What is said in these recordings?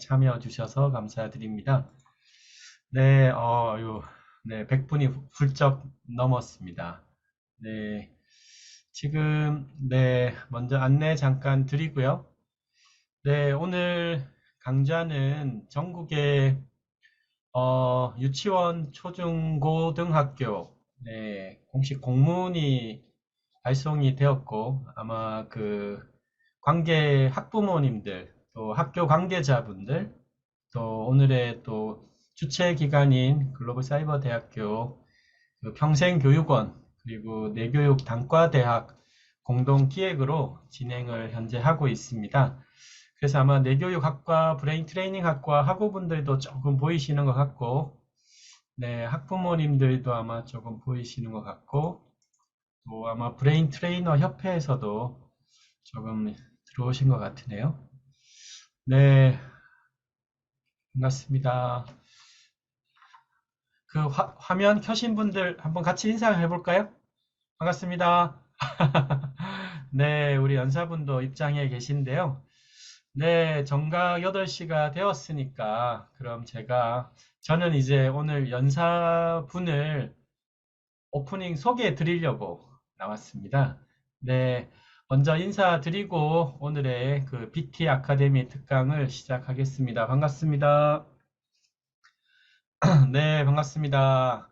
참여해 주셔서 감사드립니다. 네, 네, 100분이 훌쩍 넘었습니다. 네, 지금, 네, 먼저 안내 잠깐 드리고요. 네, 오늘 강좌는 전국의 유치원, 초중고등학교, 네, 공식 공문이 발송이 되었고, 아마 그 관계 학부모님들, 또 학교 관계자분들, 또 오늘의 또 주최 기관인 글로벌 사이버 대학교 그 평생교육원 그리고 내교육 단과대학 공동 기획으로 진행을 현재 하고 있습니다. 그래서 아마 내교육학과, 브레인 트레이닝학과 학우분들도 조금 보이시는 것 같고, 네, 학부모님들도 아마 조금 보이시는 것 같고, 또 아마 브레인 트레이너 협회에서도 조금 들어오신 것 같으네요. 네, 반갑습니다. 그 화면 켜신 분들 한번 같이 인사해 볼까요? 반갑습니다. 네, 우리 연사분도 입장해 계신데요. 네, 정각 8시가 되었으니까 그럼 저는 이제 오늘 연사분을 오프닝 소개해 드리려고 나왔습니다. 네, 먼저 인사드리고 오늘의 그 BT 아카데미 특강을 시작하겠습니다. 반갑습니다. 네, 반갑습니다.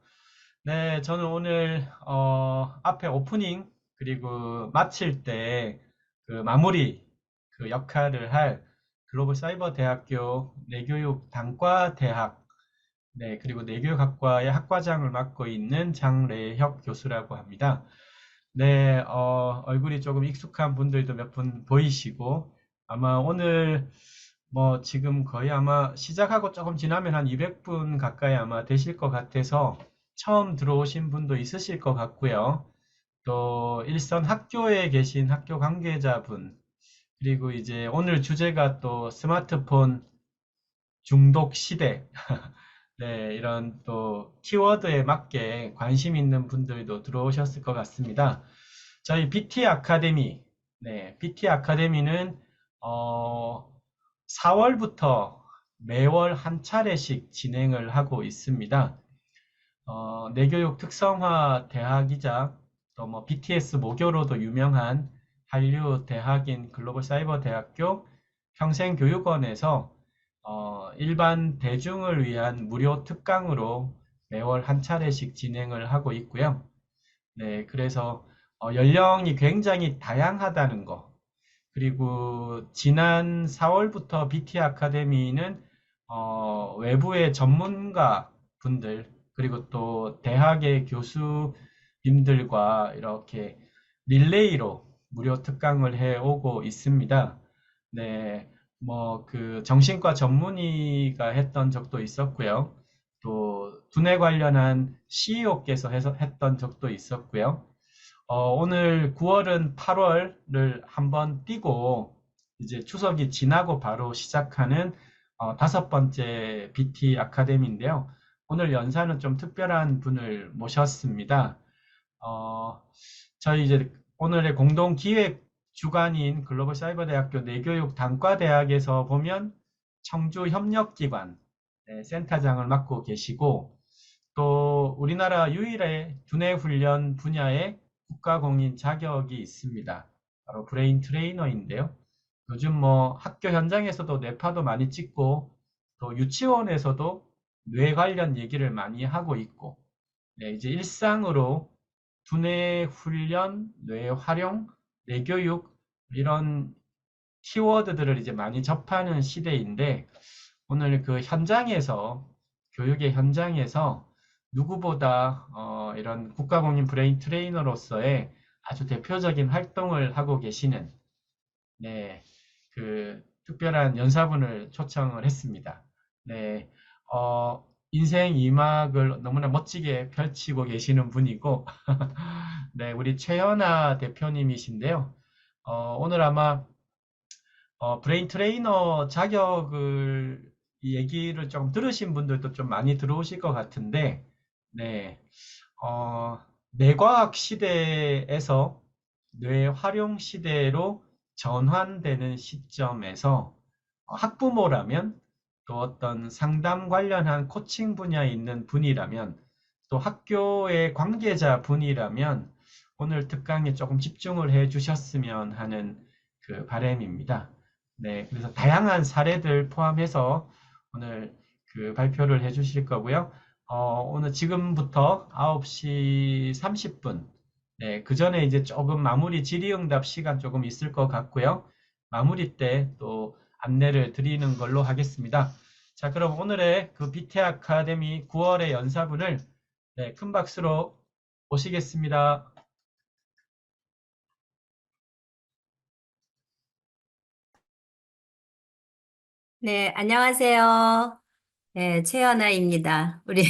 네, 저는 오늘 앞에 오프닝 그리고 마칠 때 그 마무리 그 역할을 할 글로벌 사이버 대학교 내교육 단과 대학 네, 그리고 내교육학과의 학과장을 맡고 있는 장래혁 교수라고 합니다. 네, 얼굴이 조금 익숙한 분들도 몇 분 보이시고 아마 오늘 뭐 지금 거의 아마 시작하고 조금 지나면 한 200분 가까이 아마 되실 것 같아서 처음 들어오신 분도 있으실 것 같고요. 또 일선 학교에 계신 학교 관계자분, 그리고 이제 오늘 주제가 또 스마트폰 중독 시대, 네, 이런 또 키워드에 맞게 관심 있는 분들도 들어오셨을 것 같습니다. 저희 BT 아카데미, 네, BT 아카데미는 4월부터 매월 한 차례씩 진행을 하고 있습니다. 내교육 특성화 대학이자 또 뭐 BTS 모교로도 유명한 한류 대학인 글로벌 사이버 대학교 평생교육원에서 일반 대중을 위한 무료 특강으로 매월 한 차례씩 진행을 하고 있고요. 네, 그래서 연령이 굉장히 다양하다는 거. 그리고 지난 4월부터 BT 아카데미는 외부의 전문가 분들, 그리고 또 대학의 교수님들과 이렇게 릴레이로 무료 특강을 해 오고 있습니다. 네, 뭐 그 정신과 전문의가 했던 적도 있었고요. 또 두뇌 관련한 CEO께서 했던 적도 있었고요. 오늘 9월은 8월을 한번 띄고 이제 추석이 지나고 바로 시작하는 5번째 BT 아카데미인데요. 오늘 연사는 좀 특별한 분을 모셨습니다. 어, 저희 이제 오늘의 공동 기획 주관인 글로벌 사이버 대학교 내교육 단과대학에서 보면 청주 협력기관 네, 센터장을 맡고 계시고 또 우리나라 유일의 두뇌 훈련 분야의 국가공인 자격이 있습니다. 바로 브레인 트레이너인데요. 요즘 뭐 학교 현장에서도 뇌파도 많이 찍고 또 유치원에서도 뇌 관련 얘기를 많이 하고 있고 네, 이제 일상으로 두뇌 훈련, 뇌 활용, 뇌교육 이런 키워드들을 이제 많이 접하는 시대인데 오늘 그 현장에서 교육의 현장에서 누구보다 이런 국가공인 브레인 트레이너로서의 아주 대표적인 활동을 하고 계시는 네, 그 특별한 연사분을 초청을 했습니다. 네, 인생 2막을 너무나 멋지게 펼치고 계시는 분이고 네, 우리 최연아 대표님이신데요. 오늘 아마 브레인 트레이너 자격을 이 얘기를 좀 들으신 분들도 좀 많이 들어오실 것 같은데, 네, 뇌과학 시대에서 뇌 활용 시대로 전환되는 시점에서 학부모라면 또 어떤 상담 관련한 코칭 분야에 있는 분이라면 또 학교의 관계자 분이라면 오늘 특강에 조금 집중을 해 주셨으면 하는 그 바람입니다. 네, 그래서 다양한 사례들 포함해서 오늘 그 발표를 해 주실 거고요. 오늘 지금부터 9시 30분, 네, 그 전에 이제 조금 마무리 질의응답 시간 조금 있을 것 같고요. 마무리 때 또 안내를 드리는 걸로 하겠습니다. 자, 그럼 오늘의 그 BT 아카데미 9월의 연사분을 네, 큰 박수로 모시겠습니다. 네, 안녕하세요. 네, 최연아입니다. 우리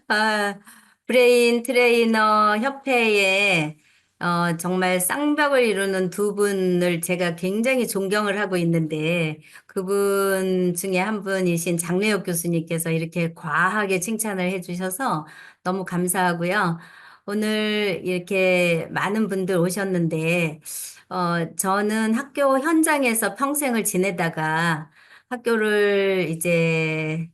아, 브레인 트레이너 협회에 정말 쌍벽을 이루는 두 분을 제가 굉장히 존경을 하고 있는데 그분 중에 한 분이신 장래혁 교수님께서 이렇게 과하게 칭찬을 해주셔서 너무 감사하고요. 오늘 이렇게 많은 분들 오셨는데 저는 학교 현장에서 평생을 지내다가 학교를 이제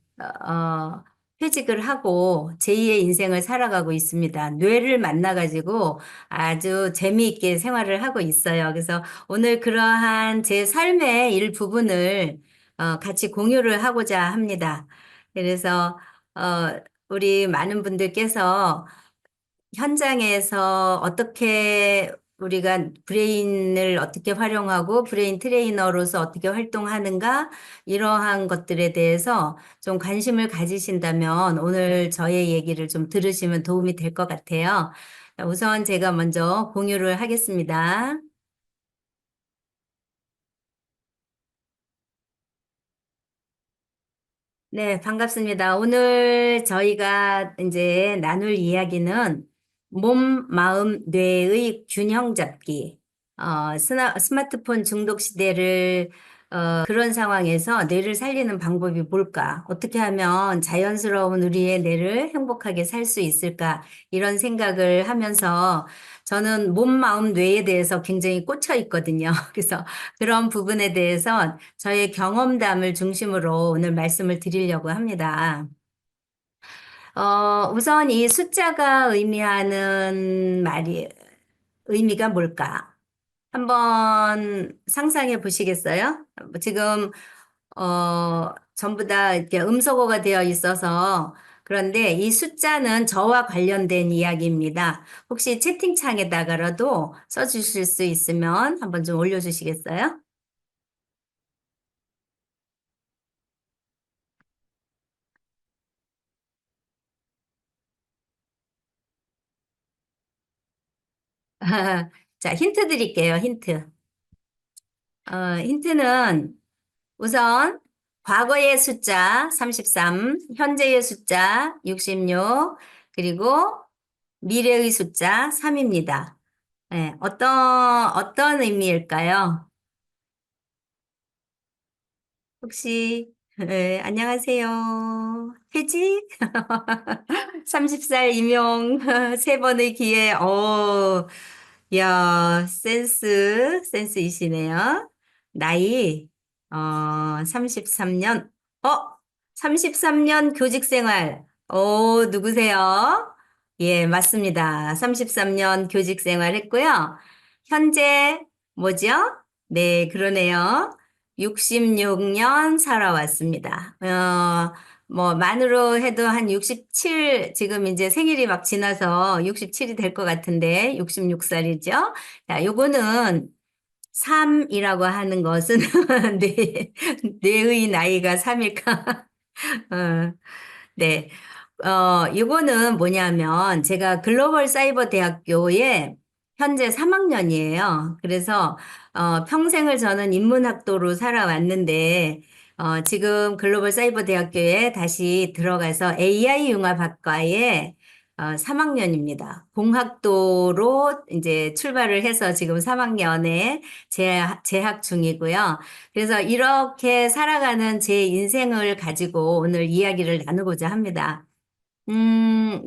퇴직을 하고 제2의 인생을 살아가고 있습니다. 뇌를 만나가지고 아주 재미있게 생활을 하고 있어요. 그래서 오늘 그러한 제 삶의 일부분을 같이 공유를 하고자 합니다. 그래서 우리 많은 분들께서 현장에서 어떻게 우리가 브레인을 어떻게 활용하고 브레인 트레이너로서 어떻게 활동하는가 이러한 것들에 대해서 좀 관심을 가지신다면 오늘 저의 얘기를 좀 들으시면 도움이 될 것 같아요. 우선 제가 먼저 공유를 하겠습니다. 네, 반갑습니다. 오늘 저희가 이제 나눌 이야기는 몸, 마음, 뇌의 균형 잡기. 스마트폰 중독 시대를 그런 상황에서 뇌를 살리는 방법이 뭘까? 어떻게 하면 자연스러운 우리의 뇌를 행복하게 살 수 있을까? 이런 생각을 하면서 저는 몸, 마음, 뇌에 대해서 굉장히 꽂혀 있거든요. 그래서 그런 부분에 대해서 저의 경험담을 중심으로 오늘 말씀을 드리려고 합니다. 우선 이 숫자가 의미하는 의미가 뭘까? 한번 상상해 보시겠어요? 지금, 전부 다 이렇게 음소거가 되어 있어서 그런데 이 숫자는 저와 관련된 이야기입니다. 혹시 채팅창에다가라도 써주실 수 있으면 한번 좀 올려주시겠어요? 자, 힌트 드릴게요, 힌트. 힌트는 우선 과거의 숫자 33, 현재의 숫자 66, 그리고 미래의 숫자 3입니다. 네, 어떤 의미일까요? 혹시, 안녕하세요. 회지? 30살 임용, 세 번의 기회, 야, 센스이시네요. 나이, 33년, 어, 33년 교직 생활, 누구세요? 예, 맞습니다. 33년 교직 생활 했고요. 현재, 뭐죠? 네, 그러네요. 66년 살아왔습니다. 뭐, 만으로 해도 한 67, 지금 이제 생일이 막 지나서 67이 될 것 같은데, 66살이죠? 자, 요거는 3이라고 하는 것은 뇌의 나이가 3일까? 네. 이거는 뭐냐면 제가 글로벌 사이버 대학교에 현재 3학년이에요. 그래서 평생을 저는 인문학도로 살아왔는데 지금 글로벌 사이버 대학교에 다시 들어가서 AI 융합학과에 3학년입니다. 공학도로 이제 출발을 해서 지금 3학년에 재학 중이고요. 그래서 이렇게 살아가는 제 인생을 가지고 오늘 이야기를 나누고자 합니다.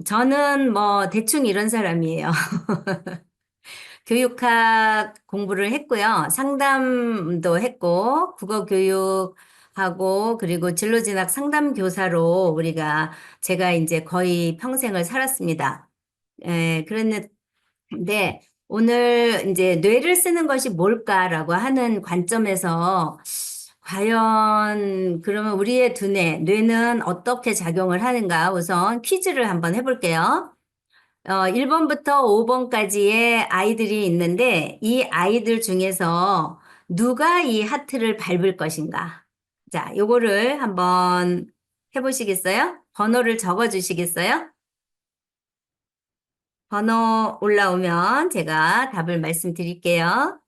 저는 뭐 대충 이런 사람이에요. 교육학 공부를 했고요. 상담도 했고, 국어 교육하고 하고 그리고 진로진학 상담 교사로 제가 이제 거의 평생을 살았습니다. 그런데 오늘 이제 뇌를 쓰는 것이 뭘까라고 하는 관점에서 과연 그러면 우리의 뇌는 어떻게 작용을 하는가 우선 퀴즈를 한번 해볼게요. 1번부터 5번까지의 아이들이 있는데 이 아이들 중에서 누가 이 하트를 밟을 것인가? 자, 요거를 한번 해보시겠어요? 번호를 적어 주시겠어요? 번호 올라오면 제가 답을 말씀드릴게요.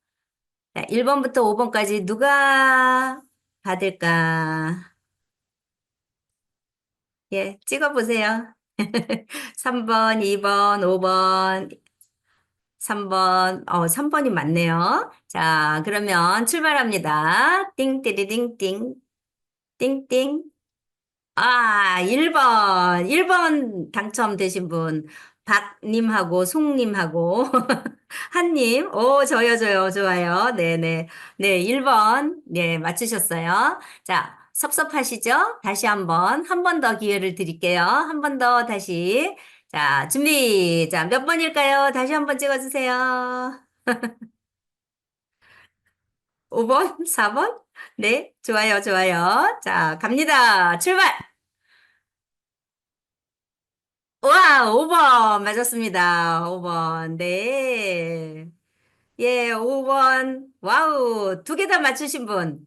자, 1번부터 5번까지 누가 받을까? 예, 찍어보세요. 3번, 2번, 5번, 3번, 3번이 맞네요. 자, 그러면 출발합니다. 띵띠리띵띵, 띵띵. 아, 1번 당첨되신 분, 박님하고 송님하고, 한님, 저요, 좋아요. 네네. 네, 1번, 네, 맞추셨어요. 자, 섭섭하시죠? 다시 한 번 더 기회를 드릴게요. 한 번 더 다시. 자, 준비. 자, 몇 번일까요? 다시 한 번 찍어주세요. 5번? 4번? 네, 좋아요. 자, 갑니다. 출발! 와, 5번 맞았습니다. 5번. 네. 예, 5번. 와우. 두 개 다 맞추신 분.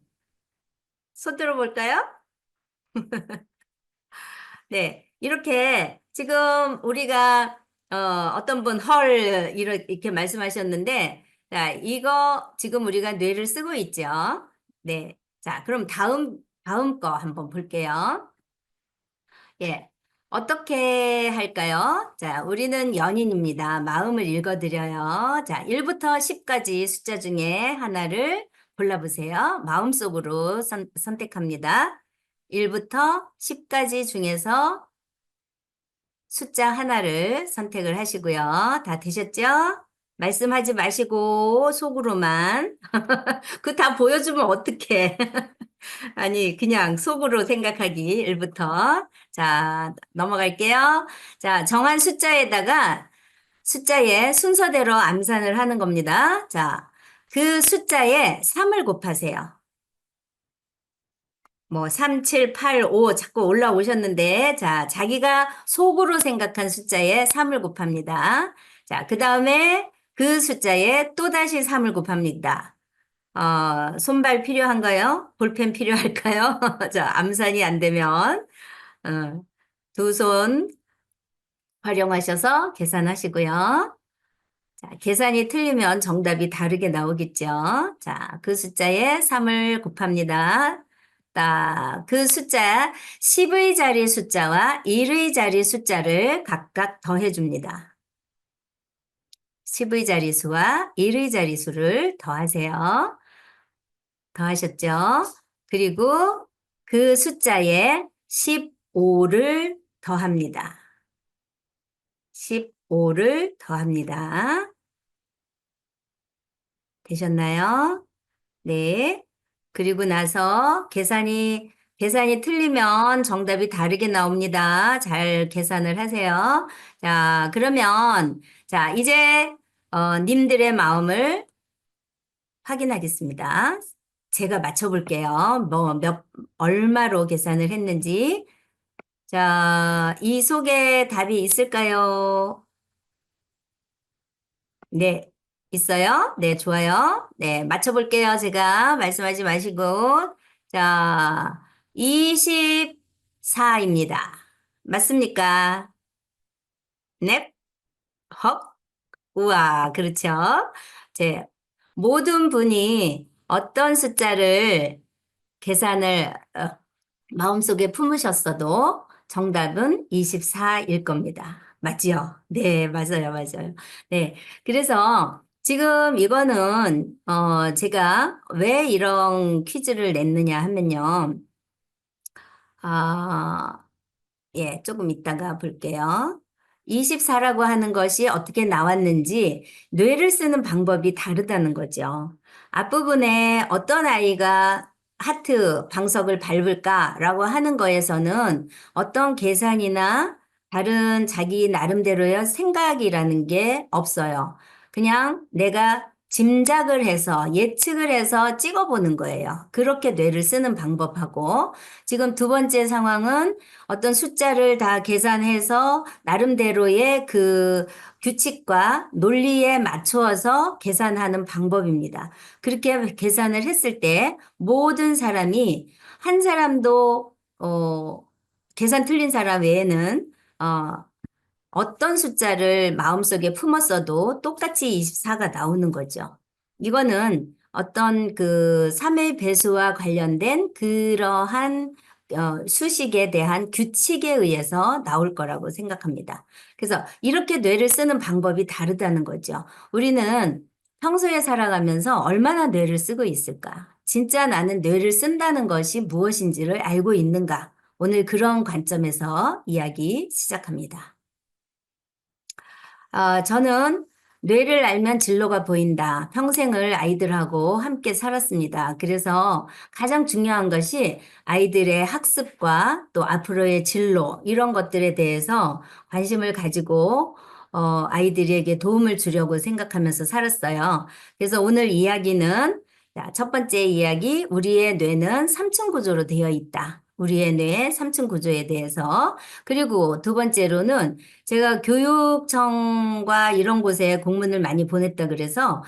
손 들어볼까요? 네. 이렇게 지금 우리가, 어떤 분 이렇게 말씀하셨는데, 자, 이거 지금 우리가 뇌를 쓰고 있죠. 네. 자, 그럼 다음 거 한번 볼게요. 예. 어떻게 할까요? 자, 우리는 연인입니다. 마음을 읽어드려요. 자, 1부터 10까지 숫자 중에 하나를 골라보세요. 마음속으로 선택합니다. 1부터 10까지 중에서 숫자 하나를 선택을 하시고요. 다 되셨죠? 말씀하지 마시고 속으로만. 그 다 보여주면 어떡해. 아니, 그냥 속으로 생각하기, 1부터. 자, 넘어갈게요. 자, 정한 숫자에 순서대로 암산을 하는 겁니다. 자, 그 숫자에 3을 곱하세요. 뭐, 3, 7, 8, 5 자꾸 올라오셨는데, 자, 자기가 속으로 생각한 숫자에 3을 곱합니다. 자, 그 다음에 그 숫자에 또다시 3을 곱합니다. 손발 필요한가요? 볼펜 필요할까요? 자, 암산이 안 되면, 두 손 활용하셔서 계산하시고요. 자, 계산이 틀리면 정답이 다르게 나오겠죠. 자, 그 숫자에 3을 곱합니다. 그 숫자 10의 자리 숫자와 1의 자리 숫자를 각각 더해줍니다. 10의 자리수와 1의 자리수를 더하세요. 더하셨죠? 그리고 그 숫자에 15를 더합니다. 15를 더합니다. 되셨나요? 네. 그리고 나서 계산이 틀리면 정답이 다르게 나옵니다. 잘 계산을 하세요. 자, 그러면, 자, 이제, 님들의 마음을 확인하겠습니다. 제가 맞춰볼게요. 얼마로 계산을 했는지. 자, 이 속에 답이 있을까요? 네, 있어요? 네, 좋아요. 네, 맞춰볼게요. 제가 말씀하지 마시고. 자, 24입니다. 맞습니까? 넵, 헉, 우와, 그렇죠. 제 모든 분이 어떤 숫자를 계산을 마음속에 품으셨어도 정답은 24일 겁니다. 맞지요? 네, 맞아요. 네. 그래서 지금 이거는, 제가 왜 이런 퀴즈를 냈느냐 하면요. 아, 예, 조금 이따가 볼게요. 24라고 하는 것이 어떻게 나왔는지 뇌를 쓰는 방법이 다르다는 거죠. 앞부분에 어떤 아이가 하트 방석을 밟을까라고 하는 거에서는 어떤 계산이나 다른 자기 나름대로의 생각이라는 게 없어요. 그냥 내가 짐작을 해서 예측을 해서 찍어보는 거예요. 그렇게 뇌를 쓰는 방법하고 지금 두 번째 상황은 어떤 숫자를 다 계산해서 나름대로의 그 규칙과 논리에 맞추어서 계산하는 방법입니다. 그렇게 계산을 했을 때 모든 사람이 한 사람도 계산 틀린 사람 외에는 어, 어떤 숫자를 마음속에 품었어도 똑같이 24가 나오는 거죠. 이거는 어떤 그 3의 배수와 관련된 그러한 수식에 대한 규칙에 의해서 나올 거라고 생각합니다. 그래서 이렇게 뇌를 쓰는 방법이 다르다는 거죠. 우리는 평소에 살아가면서 얼마나 뇌를 쓰고 있을까? 진짜 나는 뇌를 쓴다는 것이 무엇인지를 알고 있는가? 오늘 그런 관점에서 이야기 시작합니다. 저는 뇌를 알면 진로가 보인다. 평생을 아이들하고 함께 살았습니다. 그래서 가장 중요한 것이 아이들의 학습과 또 앞으로의 진로, 이런 것들에 대해서 관심을 가지고 아이들에게 도움을 주려고 생각하면서 살았어요. 그래서 오늘 이야기는 자, 첫 번째 이야기, 우리의 뇌는 3층 구조로 되어 있다. 우리의 뇌의 3층 구조에 대해서. 그리고 두 번째로는 제가 교육청과 이런 곳에 공문을 많이 보냈다 그래서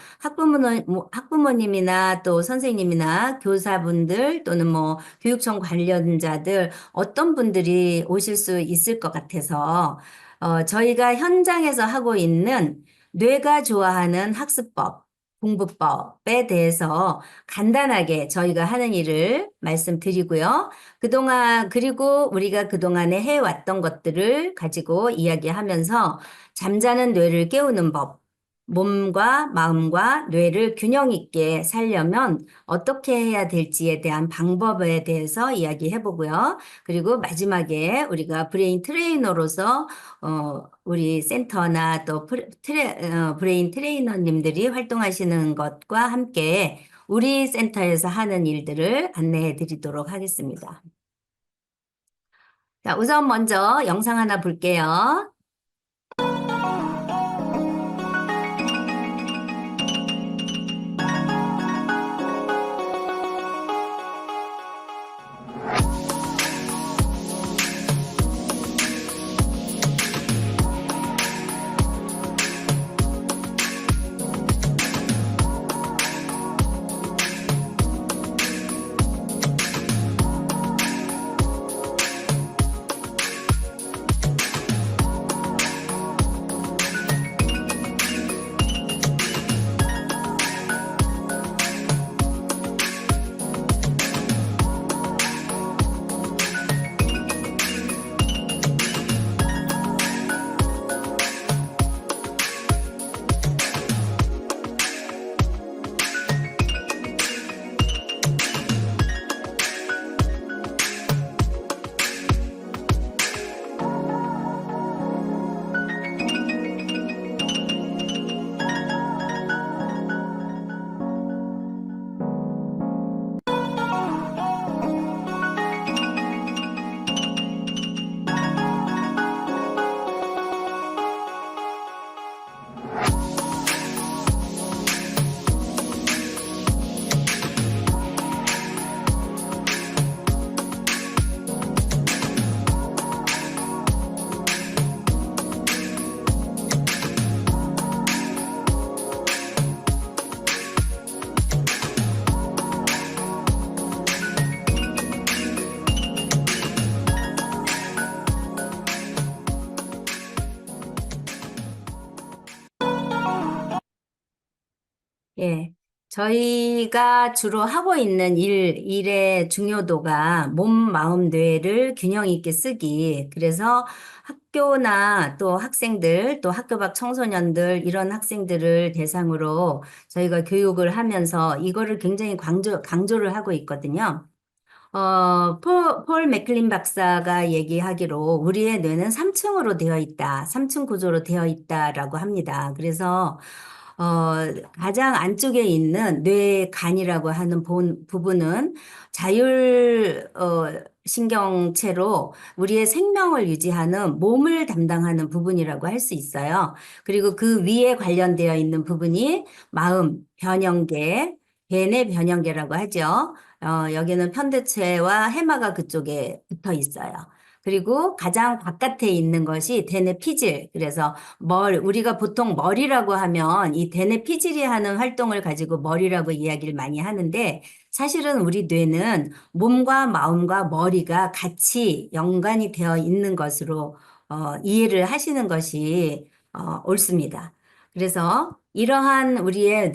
학부모님이나 또 선생님이나 교사분들 또는 뭐 교육청 관련자들 어떤 분들이 오실 수 있을 것 같아서 저희가 현장에서 하고 있는 뇌가 좋아하는 학습법, 공부법에 대해서 간단하게 저희가 하는 일을 말씀드리고요. 그동안, 그리고 우리가 그동안에 해왔던 것들을 가지고 이야기하면서 잠자는 뇌를 깨우는 법, 몸과 마음과 뇌를 균형 있게 살려면 어떻게 해야 될지에 대한 방법에 대해서 이야기해 보고요. 그리고 마지막에 우리가 브레인 트레이너로서 우리 센터나 또 브레인 트레이너님들이 활동하시는 것과 함께 우리 센터에서 하는 일들을 안내해 드리도록 하겠습니다. 자, 우선 먼저 영상 하나 볼게요. 예. 저희가 주로 하고 있는 일의 중요도가 몸, 마음, 뇌를 균형 있게 쓰기. 그래서 학교나 또 학생들, 또 학교 밖 청소년들, 이런 학생들을 대상으로 저희가 교육을 하면서 이거를 굉장히 강조를 하고 있거든요. 폴 맥클린 박사가 얘기하기로 우리의 뇌는 3층으로 되어 있다. 3층 구조로 되어 있다라고 합니다. 그래서 어, 가장 안쪽에 있는 뇌간이라고 하는 부분은 자율, 신경체로 우리의 생명을 유지하는 몸을 담당하는 부분이라고 할 수 있어요. 그리고 그 위에 관련되어 있는 부분이 마음, 변형계, 대뇌 변형계라고 하죠. 여기는 편두체와 해마가 그쪽에 붙어 있어요. 그리고 가장 바깥에 있는 것이 대뇌 피질. 그래서 우리가 보통 머리라고 하면 이 대뇌 피질이 하는 활동을 가지고 머리라고 이야기를 많이 하는데 사실은 우리 뇌는 몸과 마음과 머리가 같이 연관이 되어 있는 것으로 이해를 하시는 것이 옳습니다. 그래서 이러한 우리의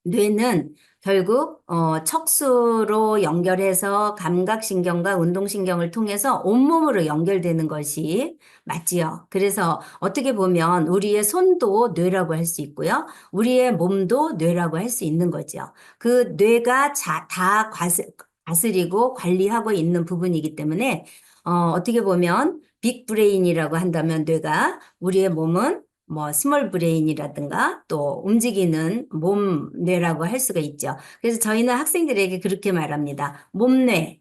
뇌는 결국 척수로 연결해서 감각신경과 운동신경을 통해서 온몸으로 연결되는 것이 맞지요. 그래서 어떻게 보면 우리의 손도 뇌라고 할 수 있고요. 우리의 몸도 뇌라고 할 수 있는 거죠. 그 뇌가 다 다스리고 관리하고 있는 부분이기 때문에 어떻게 보면 빅브레인이라고 한다면 뇌가 우리의 몸은 뭐 스몰 브레인이라든가 또 움직이는 몸뇌라고 할 수가 있죠. 그래서 저희는 학생들에게 그렇게 말합니다. 몸뇌,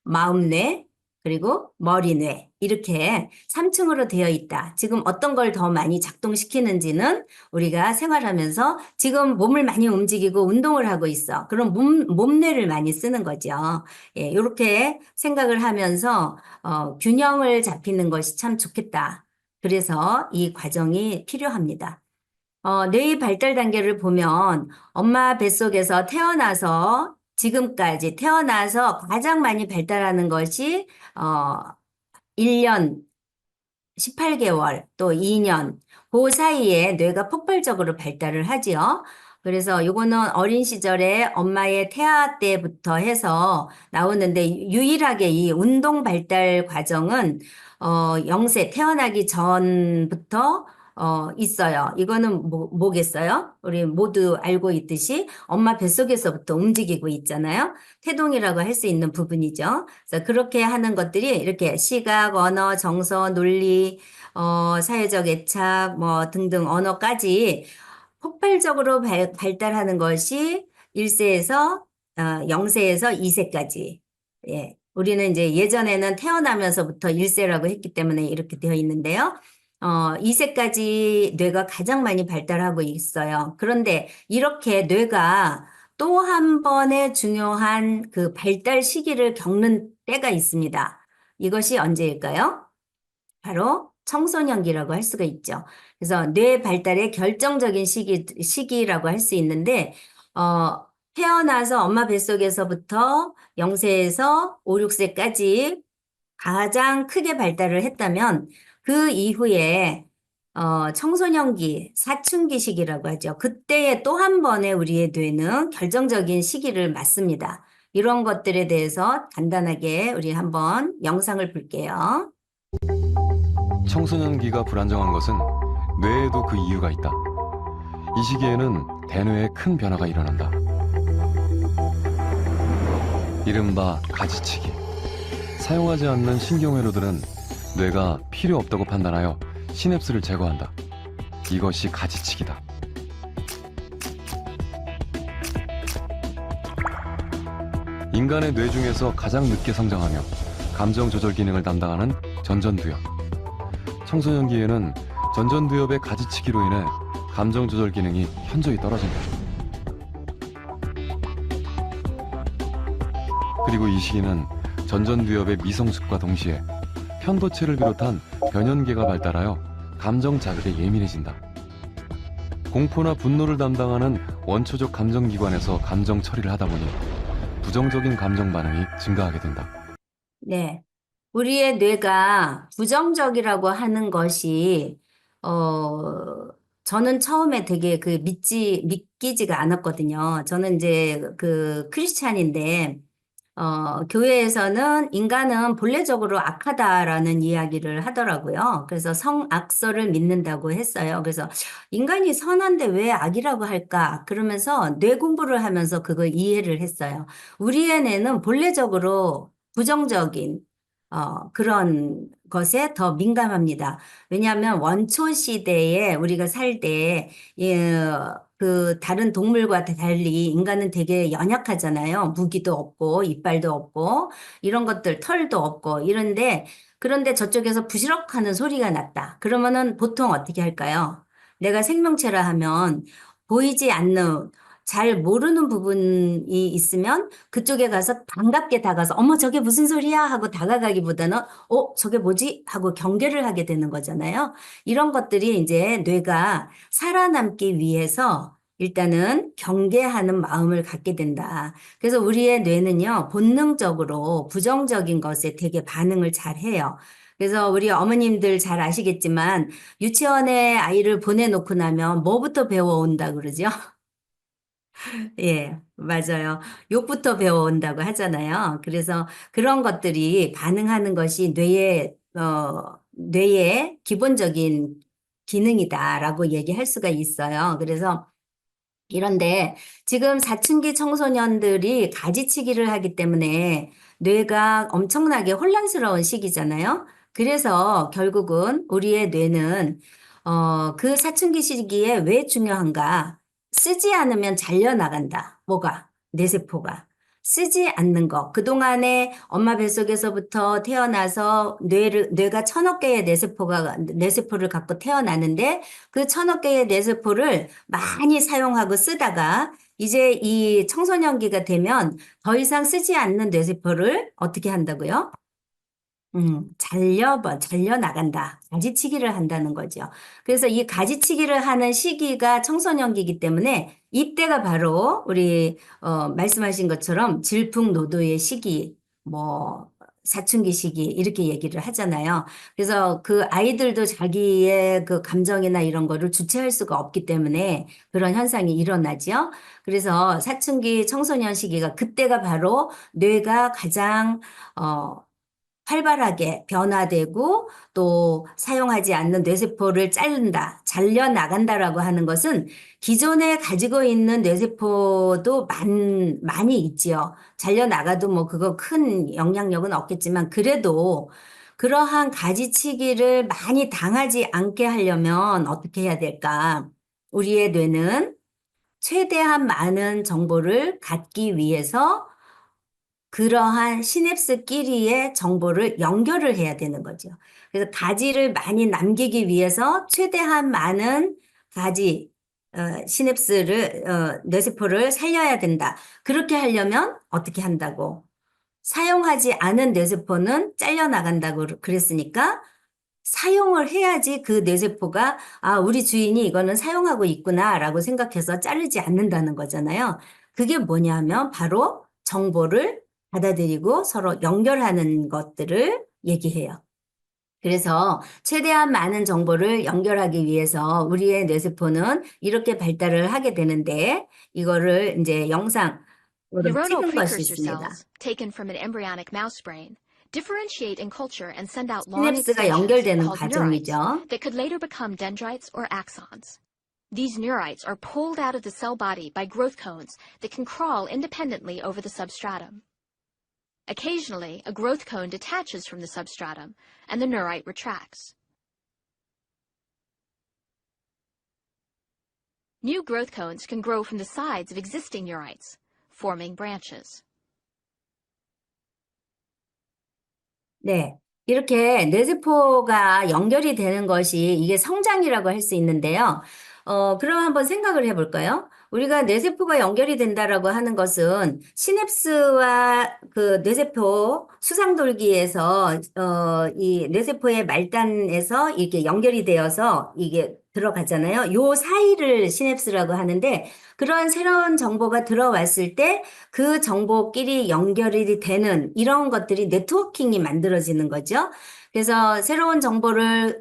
마음뇌, 그리고 머리뇌 이렇게 3층으로 되어 있다. 지금 어떤 걸 더 많이 작동시키는지는 우리가 생활하면서 지금 몸을 많이 움직이고 운동을 하고 있어. 그럼 몸뇌를 많이 쓰는 거죠. 예, 이렇게 생각을 하면서 균형을 잡히는 것이 참 좋겠다. 그래서 이 과정이 필요합니다. 뇌의 발달 단계를 보면 엄마 뱃속에서 태어나서 지금까지 태어나서 가장 많이 발달하는 것이 1년 18개월 또 2년 그 사이에 뇌가 폭발적으로 발달을 하지요. 그래서 요거는 어린 시절에 엄마의 태아 때부터 해서 나오는데 유일하게 이 운동 발달 과정은 0세 태어나기 전부터 있어요. 이거는 뭐겠어요? 우리 모두 알고 있듯이 엄마 뱃속에서부터 움직이고 있잖아요. 태동이라고 할 수 있는 부분이죠. 그래서 그렇게 하는 것들이 이렇게 시각, 언어, 정서, 논리, 사회적 애착, 뭐 등등 언어까지 폭발적으로 발달하는 것이 1세에서 0세에서 2세까지. 예. 우리는 이제 예전에는 태어나면서부터 1세라고 했기 때문에 이렇게 되어 있는데요. 2세까지 뇌가 가장 많이 발달하고 있어요. 그런데 이렇게 뇌가 또 한 번의 중요한 그 발달 시기를 겪는 때가 있습니다. 이것이 언제일까요? 바로 청소년기라고 할 수가 있죠. 그래서 뇌 발달의 결정적인 시기라고 할 수 있는데, 태어나서 엄마 뱃속에서부터 0세에서 5, 6세까지 가장 크게 발달을 했다면, 그 이후에 청소년기, 사춘기 시기라고 하죠. 그때에 또 한 번의 우리의 뇌는 결정적인 시기를 맞습니다. 이런 것들에 대해서 간단하게 우리 한번 영상을 볼게요. 청소년기가 불안정한 것은 뇌에도 그 이유가 있다. 이 시기에는 대뇌에 큰 변화가 일어난다. 이른바 가지치기. 사용하지 않는 신경회로들은 뇌가 필요 없다고 판단하여 시냅스를 제거한다. 이것이 가지치기다. 인간의 뇌 중에서 가장 늦게 성장하며 감정 조절 기능을 담당하는 전전두엽. 청소년기에는 전전두엽의 가지치기로 인해 감정 조절 기능이 현저히 떨어진다. 그리고 이 시기는 전전두엽의 미성숙과 동시에 편도체를 비롯한 변연계가 발달하여 감정 자극에 예민해진다. 공포나 분노를 담당하는 원초적 감정기관에서 감정 처리를 하다 보니 부정적인 감정 반응이 증가하게 된다. 네. 우리의 뇌가 부정적이라고 하는 것이, 저는 처음에 되게 믿기지가 않았거든요. 저는 이제 그 크리스찬인데, 교회에서는 인간은 본래적으로 악하다라는 이야기를 하더라고요. 그래서 성악설을 믿는다고 했어요. 그래서 인간이 선한데 왜 악이라고 할까? 그러면서 뇌 공부를 하면서 그걸 이해를 했어요. 우리의 뇌는 본래적으로 부정적인 그런 것에 더 민감합니다. 왜냐하면 원초 시대에 우리가 살 때, 예, 그 다른 동물과 달리 인간은 되게 연약하잖아요. 무기도 없고, 이빨도 없고, 이런 것들, 털도 없고, 그런데 저쪽에서 부시럭 하는 소리가 났다. 그러면은 보통 어떻게 할까요? 내가 생명체라 하면 보이지 않는, 잘 모르는 부분이 있으면 그쪽에 가서 반갑게 다가서 어머 저게 무슨 소리야 하고 다가가기보다는 저게 뭐지 하고 경계를 하게 되는 거잖아요. 이런 것들이 이제 뇌가 살아남기 위해서 일단은 경계하는 마음을 갖게 된다. 그래서 우리의 뇌는요, 본능적으로 부정적인 것에 되게 반응을 잘 해요. 그래서 우리 어머님들 잘 아시겠지만 유치원에 아이를 보내놓고 나면 뭐부터 배워온다 그러죠? 예, 맞아요. 욕부터 배워온다고 하잖아요. 그래서 그런 것들이 반응하는 것이 뇌의 기본적인 기능이다라고 얘기할 수가 있어요. 그래서 이런데 지금 사춘기 청소년들이 가지치기를 하기 때문에 뇌가 엄청나게 혼란스러운 시기잖아요. 그래서 결국은 우리의 뇌는 그 사춘기 시기에 왜 중요한가? 쓰지 않으면 잘려나간다. 뭐가? 뇌세포가. 쓰지 않는 거. 그동안에 엄마 뱃속에서부터 태어나서 뇌가 1,000억 개의 뇌세포를 갖고 태어나는데 그 1,000억 개의 뇌세포를 많이 사용하고 쓰다가 이제 이 청소년기가 되면 더 이상 쓰지 않는 뇌세포를 어떻게 한다고요? 잘려 나간다. 가지치기를 한다는 거죠. 그래서 이 가지치기를 하는 시기가 청소년기이기 때문에 이때가 바로 우리, 말씀하신 것처럼 질풍노도의 시기, 뭐, 사춘기 시기, 이렇게 얘기를 하잖아요. 그래서 그 아이들도 자기의 그 감정이나 이런 거를 주체할 수가 없기 때문에 그런 현상이 일어나죠. 그래서 사춘기 청소년 시기가 그때가 바로 뇌가 가장, 어, 활발하게 변화되고 또 사용하지 않는 뇌세포를 자른다, 잘려나간다라고 하는 것은 기존에 가지고 있는 뇌세포도 많이 있지요. 잘려나가도 뭐 그거 큰 영향력은 없겠지만 그래도 그러한 가지치기를 많이 당하지 않게 하려면 어떻게 해야 될까? 우리의 뇌는 최대한 많은 정보를 갖기 위해서 그러한 시냅스끼리의 정보를 연결을 해야 되는 거죠. 그래서 가지를 많이 남기기 위해서 최대한 많은 가지, 뇌세포를 살려야 된다. 그렇게 하려면 어떻게 한다고? 사용하지 않은 뇌세포는 잘려나간다고 그랬으니까 사용을 해야지 그 뇌세포가 우리 주인이 이거는 사용하고 있구나라고 생각해서 자르지 않는다는 거잖아요. 그게 뭐냐면 바로 정보를 받아들이고 서로 연결하는 것들을 얘기해요. 그래서 최대한 많은 정보를 연결하기 위해서 우리의 뇌세포는 이렇게 발달을 하게 되는데 이거를 이제 영상으로 Neuronal 찍은 것이 precursor 있습니다. cells, taken from an embryonic mouse brain, differentiate in culture and send out long 시냅스가 extensions 연결되는 called neurites 과정이죠. that could later become dendrites or axons. These neurites are pulled out of the cell body by growth cones that can crawl independently over the substratum. Occasionally, a growth cone detaches from the substratum, and the neurite retracts. New growth cones can grow from the sides of existing neurites, forming branches. 네. 이렇게 뇌세포가 연결이 되는 것이 이게 성장이라고 할 수 있는데요. 그럼 한번 생각을 해볼까요? 우리가 뇌세포가 연결이 된다라고 하는 것은 시냅스와 그 뇌세포 수상돌기에서 이 뇌세포의 말단에서 이렇게 연결이 되어서 이게 들어가잖아요. 요 사이를 시냅스라고 하는데 그런 새로운 정보가 들어왔을 때 그 정보끼리 연결이 되는 이런 것들이 네트워킹이 만들어지는 거죠. 그래서 새로운 정보를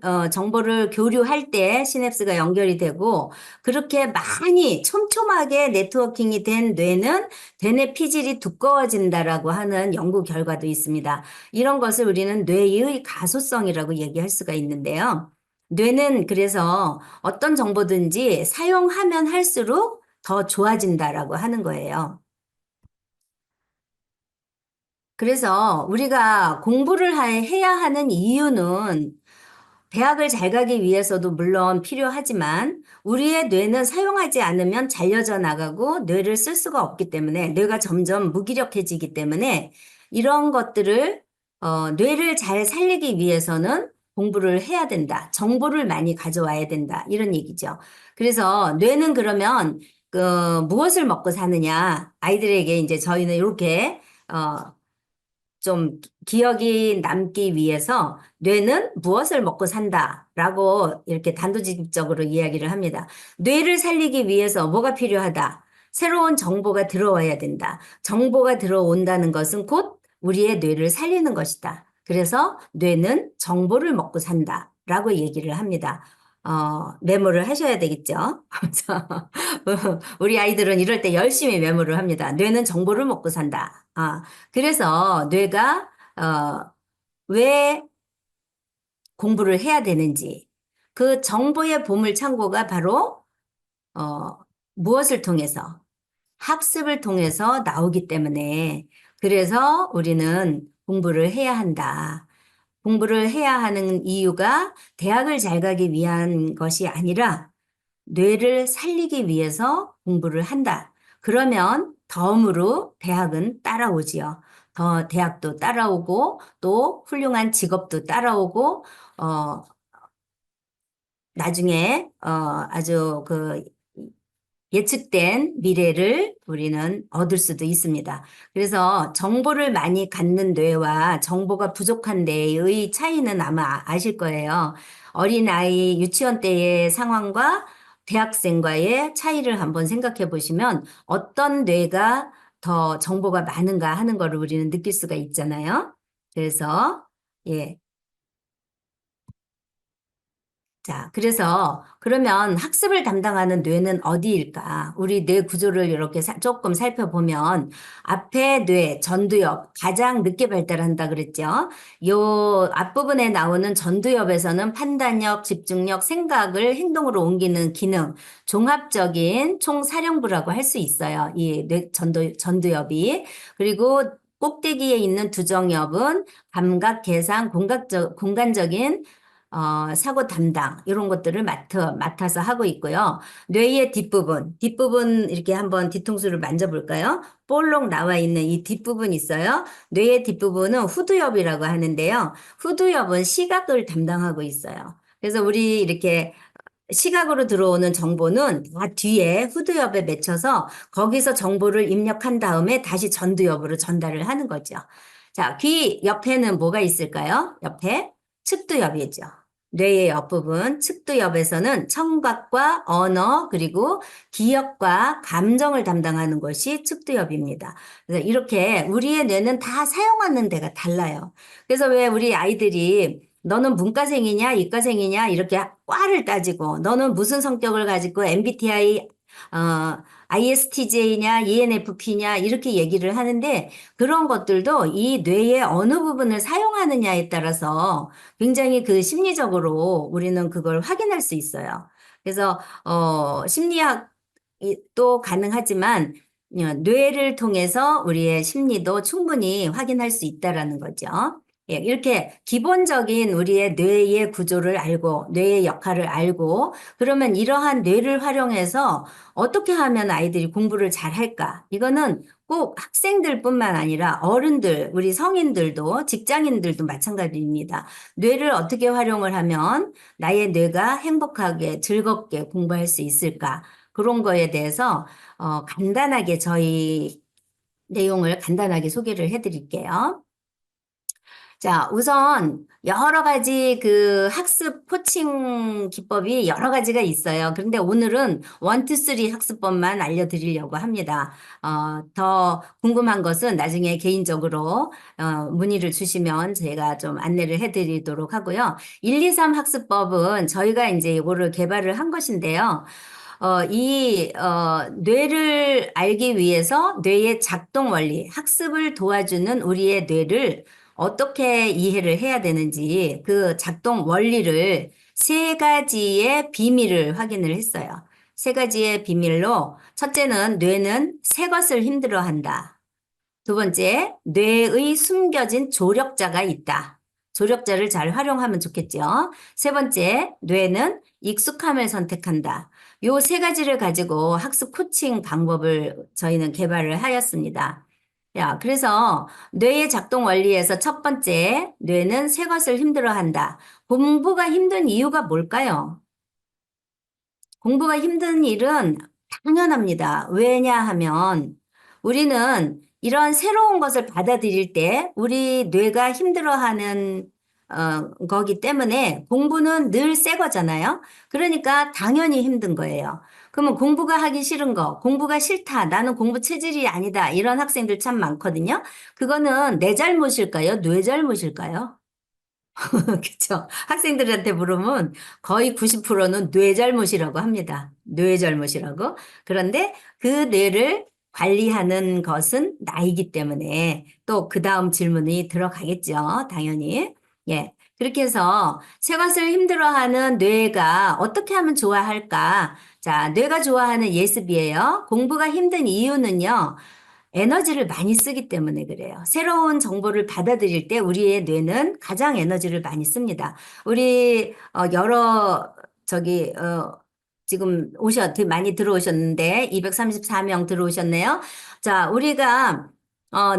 교류할 때 시냅스가 연결이 되고 그렇게 많이 촘촘하게 네트워킹이 된 뇌는 대뇌 피질이 두꺼워진다라고 하는 연구 결과도 있습니다. 이런 것을 우리는 뇌의 가소성이라고 얘기할 수가 있는데요. 뇌는 그래서 어떤 정보든지 사용하면 할수록 더 좋아진다라고 하는 거예요. 그래서 우리가 공부를 해야 하는 이유는 대학을 잘 가기 위해서도 물론 필요하지만 우리의 뇌는 사용하지 않으면 잘려져 나가고 뇌를 쓸 수가 없기 때문에 뇌가 점점 무기력해지기 때문에 이런 것들을 뇌를 잘 살리기 위해서는 공부를 해야 된다. 정보를 많이 가져와야 된다. 이런 얘기죠. 그래서 뇌는 그러면 무엇을 먹고 사느냐? 아이들에게 이제 저희는 이렇게 좀 기억이 남기 위해서 뇌는 무엇을 먹고 산다라고 이렇게 단도직입적으로 이야기를 합니다. 뇌를 살리기 위해서 뭐가 필요하다? 새로운 정보가 들어와야 된다. 정보가 들어온다는 것은 곧 우리의 뇌를 살리는 것이다. 그래서 뇌는 정보를 먹고 산다라고 얘기를 합니다. 메모를 하셔야 되겠죠? 그래서 우리 아이들은 이럴 때 열심히 메모를 합니다. 뇌는 정보를 먹고 산다. 그래서 뇌가 왜 공부를 해야 되는지 그 정보의 보물 창고가 바로 무엇을 통해서 학습을 통해서 나오기 때문에 그래서 우리는 공부를 해야 한다. 공부를 해야 하는 이유가 대학을 잘 가기 위한 것이 아니라 뇌를 살리기 위해서 공부를 한다. 그러면 덤으로 대학은 따라오지요. 더 대학도 따라오고 또 훌륭한 직업도 따라오고 나중에 아주 예측된 미래를 우리는 얻을 수도 있습니다. 그래서 정보를 많이 갖는 뇌와 정보가 부족한 뇌의 차이는 아마 아실 거예요. 어린아이 유치원 때의 상황과 대학생과의 차이를 한번 생각해 보시면 어떤 뇌가 더 정보가 많은가 하는 거를 우리는 느낄 수가 있잖아요. 그래서 예. 자, 그래서 그러면 학습을 담당하는 뇌는 어디일까? 우리 뇌 구조를 이렇게 조금 살펴보면 앞에 뇌, 전두엽 가장 늦게 발달한다 그랬죠. 요 앞부분에 나오는 전두엽에서는 판단력, 집중력, 생각을 행동으로 옮기는 기능, 종합적인 총사령부라고 할 수 있어요. 이 전두엽이. 그리고 꼭대기에 있는 두정엽은 감각, 계산, 공간적인 사고 담당 이런 것들을 맡아서 하고 있고요. 뇌의 뒷부분 이렇게 한번 뒤통수를 만져볼까요? 볼록 나와 있는 이 뒷부분 있어요. 뇌의 뒷부분은 후두엽이라고 하는데요. 후두엽은 시각을 담당하고 있어요. 그래서 우리 이렇게 시각으로 들어오는 정보는 다 뒤에 후두엽에 맺혀서 거기서 정보를 입력한 다음에 다시 전두엽으로 전달을 하는 거죠. 자, 귀 옆에는 뭐가 있을까요? 옆에 측두엽이죠. 뇌의 옆부분 측두엽에서는 청각과 언어 그리고 기억과 감정을 담당하는 것이 측두엽입니다. 그래서 이렇게 우리의 뇌는 다 사용하는 데가 달라요. 그래서 왜 우리 아이들이 너는 문과생이냐 이과생이냐 이렇게 과를 따지고 너는 무슨 성격을 가지고 MBTI ISTJ냐 ENFP냐 이렇게 얘기를 하는데 그런 것들도 이 뇌의 어느 부분을 사용하느냐에 따라서 굉장히 심리적으로 우리는 그걸 확인할 수 있어요. 그래서 심리학도 가능하지만 뇌를 통해서 우리의 심리도 충분히 확인할 수 있다라는 거죠. 예, 이렇게 기본적인 우리의 뇌의 구조를 알고 뇌의 역할을 알고 그러면 이러한 뇌를 활용해서 어떻게 하면 아이들이 공부를 잘 할까? 이거는 꼭 학생들뿐만 아니라 어른들, 우리 성인들도 직장인들도 마찬가지입니다. 뇌를 어떻게 활용을 하면 나의 뇌가 행복하게 즐겁게 공부할 수 있을까? 그런 거에 대해서 간단하게 저희 내용을 간단하게 소개를 해드릴게요. 자, 우선 여러 가지 학습 코칭 기법이 여러 가지가 있어요. 그런데 오늘은 1, 2, 3 학습법만 알려드리려고 합니다. 더 궁금한 것은 나중에 개인적으로 문의를 주시면 제가 좀 안내를 해드리도록 하고요. 1, 2, 3 학습법은 저희가 이제 이거를 개발을 한 것인데요. 뇌를 알기 위해서 뇌의 작동 원리, 학습을 도와주는 우리의 뇌를 어떻게 이해를 해야 되는지 그 작동 원리를 세 가지의 비밀을 확인을 했어요. 세 가지의 비밀로 첫째는 뇌는 새 것을 힘들어한다. 두 번째, 뇌의 숨겨진 조력자가 있다. 조력자를 잘 활용하면 좋겠죠. 세 번째, 뇌는 익숙함을 선택한다. 요 세 가지를 가지고 학습 코칭 방법을 저희는 개발을 하였습니다. 야, 그래서 뇌의 작동 원리에서 첫 번째, 뇌는 새 것을 힘들어한다. 공부가 힘든 이유가 뭘까요? 공부가 힘든 일은 당연합니다. 왜냐하면 우리는 이런 새로운 것을 받아들일 때 우리 뇌가 힘들어하는 거기 때문에 공부는 늘 새 거잖아요. 그러니까 당연히 힘든 거예요. 그러면 공부가 하기 싫은 거, 공부가 싫다, 나는 공부 체질이 아니다, 이런 학생들 참 많거든요. 그거는 내 잘못일까요? 뇌 잘못일까요? 그쵸. 학생들한테 물으면 거의 90%는 뇌 잘못이라고 합니다. 뇌 잘못이라고. 그런데 그 뇌를 관리하는 것은 나이기 때문에 또 그 다음 질문이 들어가겠죠. 당연히. 예. 그렇게 해서 새 것을 힘들어하는 뇌가 어떻게 하면 좋아할까? 자, 뇌가 좋아하는 예습이에요. 공부가 힘든 이유는요. 에너지를 많이 쓰기 때문에 그래요. 새로운 정보를 받아들일 때 우리의 뇌는 가장 에너지를 많이 씁니다. 우리 여러 저기 지금 되게 많이 들어오셨는데 234명 들어오셨네요. 자, 우리가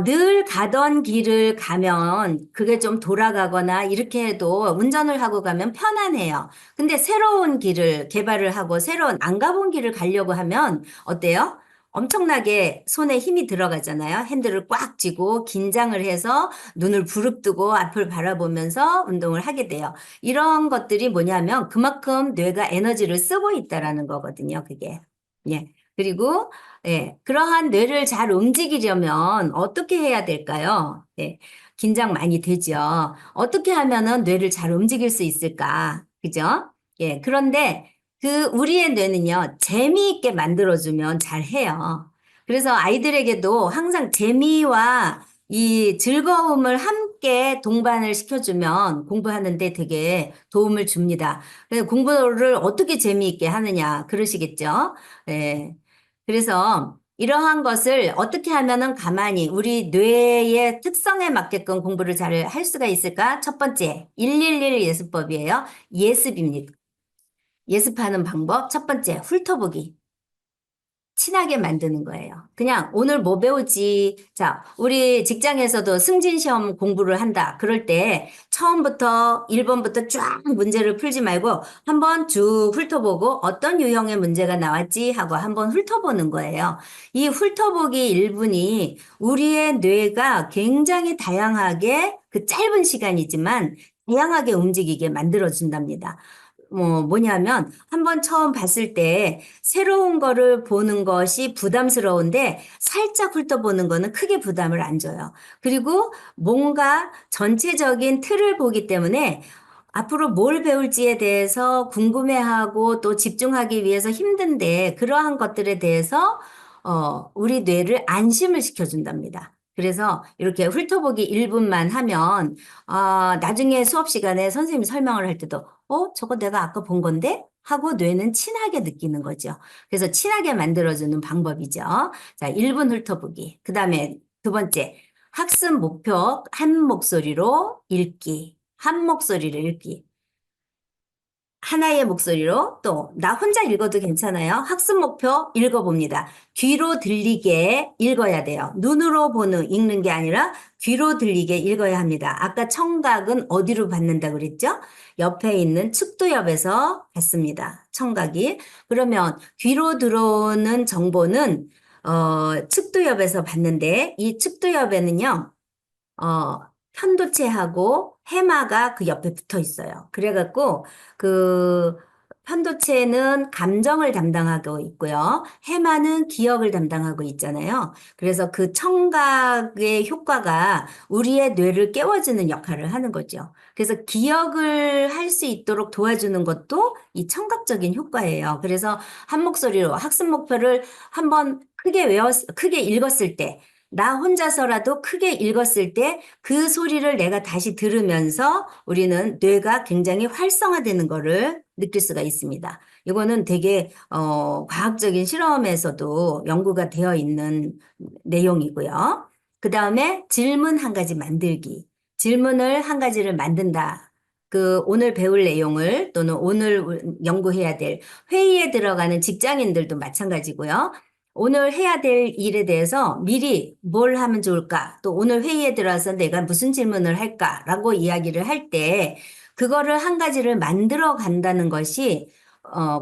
늘 가던 길을 가면 그게 좀 돌아가거나 이렇게 해도 운전을 하고 가면 편안해요. 근데 새로운 길을 개발을 하고 새로운 안 가본 길을 가려고 하면 어때요? 엄청나게 손에 힘이 들어가잖아요. 핸들을 꽉 쥐고 긴장을 해서 눈을 부릅뜨고 앞을 바라보면서 운동을 하게 돼요. 이런 것들이 뭐냐면 그만큼 뇌가 에너지를 쓰고 있다라는 거거든요. 그게. 예. 그리고 그러한 뇌를 잘 움직이려면 어떻게 해야 될까요? 예. 긴장 많이 되죠. 어떻게 하면은 뇌를 잘 움직일 수 있을까? 그죠? 예. 그런데 우리의 뇌는요, 재미있게 만들어주면 잘 해요. 그래서 아이들에게도 항상 재미와 이 즐거움을 함께 동반을 시켜주면 공부하는데 되게 도움을 줍니다. 그래서 공부를 어떻게 재미있게 하느냐, 그러시겠죠? 예. 그래서 이러한 것을 어떻게 하면은 가만히 우리 뇌의 특성에 맞게끔 공부를 잘 할 수가 있을까? 첫 번째, 111 예습법이에요. 예습입니다. 예습하는 방법. 첫 번째, 훑어보기. 친하게 만드는 거예요. 그냥 오늘 뭐 배우지? 자, 우리 직장에서도 승진시험 공부를 한다. 그럴 때 처음부터 1번부터 쫙 문제를 풀지 말고 한번 쭉 훑어보고 어떤 유형의 문제가 나왔지 하고 한번 훑어보는 거예요. 이 훑어보기 1분이 우리의 뇌가 굉장히 다양하게 그 짧은 시간이지만 다양하게 움직이게 만들어준답니다. 뭐냐면 한번 처음 봤을 때 새로운 거를 보는 것이 부담스러운데 살짝 훑어보는 거는 크게 부담을 안 줘요. 그리고 뭔가 전체적인 틀을 보기 때문에 앞으로 뭘 배울지에 대해서 궁금해하고 또 집중하기 위해서 힘든데 그러한 것들에 대해서 우리 뇌를 안심을 시켜준답니다. 그래서 이렇게 훑어보기 1분만 하면 나중에 수업 시간에 선생님이 설명을 할 때도 저거 내가 아까 본 건데? 하고 뇌는 친하게 느끼는 거죠. 그래서 친하게 만들어주는 방법이죠. 자, 1분 훑어보기. 그 다음에 두 번째, 학습 목표 한 목소리로 읽기. 한 목소리로 읽기. 하나의 목소리로 또 나 혼자 읽어도 괜찮아요. 학습 목표 읽어봅니다. 귀로 들리게 읽어야 돼요. 눈으로 읽는 게 아니라 귀로 들리게 읽어야 합니다. 아까 청각은 어디로 받는다 그랬죠? 옆에 있는 측두엽에서 받습니다. 청각이. 그러면 귀로 들어오는 정보는 측두엽에서 받는데 이 측두엽에는요. 편도체하고 해마가 그 옆에 붙어 있어요. 그래갖고 그 편도체는 감정을 담당하고 있고요. 해마는 기억을 담당하고 있잖아요. 그래서 그 청각의 효과가 우리의 뇌를 깨워주는 역할을 하는 거죠. 그래서 기억을 할 수 있도록 도와주는 것도 이 청각적인 효과예요. 그래서 한 목소리로 학습 목표를 한번 크게 읽었을 때 나 혼자서라도 크게 읽었을 때 그 소리를 내가 다시 들으면서 우리는 뇌가 굉장히 활성화되는 거를 느낄 수가 있습니다. 이거는 되게 과학적인 실험에서도 연구가 되어 있는 내용이고요. 그 다음에 질문 한 가지 만들기. 질문을 한 가지를 만든다. 오늘 배울 내용을 또는 오늘 연구해야 될 회의에 들어가는 직장인들도 마찬가지고요. 오늘 해야 될 일에 대해서 미리 뭘 하면 좋을까? 또 오늘 회의에 들어와서 내가 무슨 질문을 할까라고 이야기를 할 때 그거를 한 가지를 만들어 간다는 것이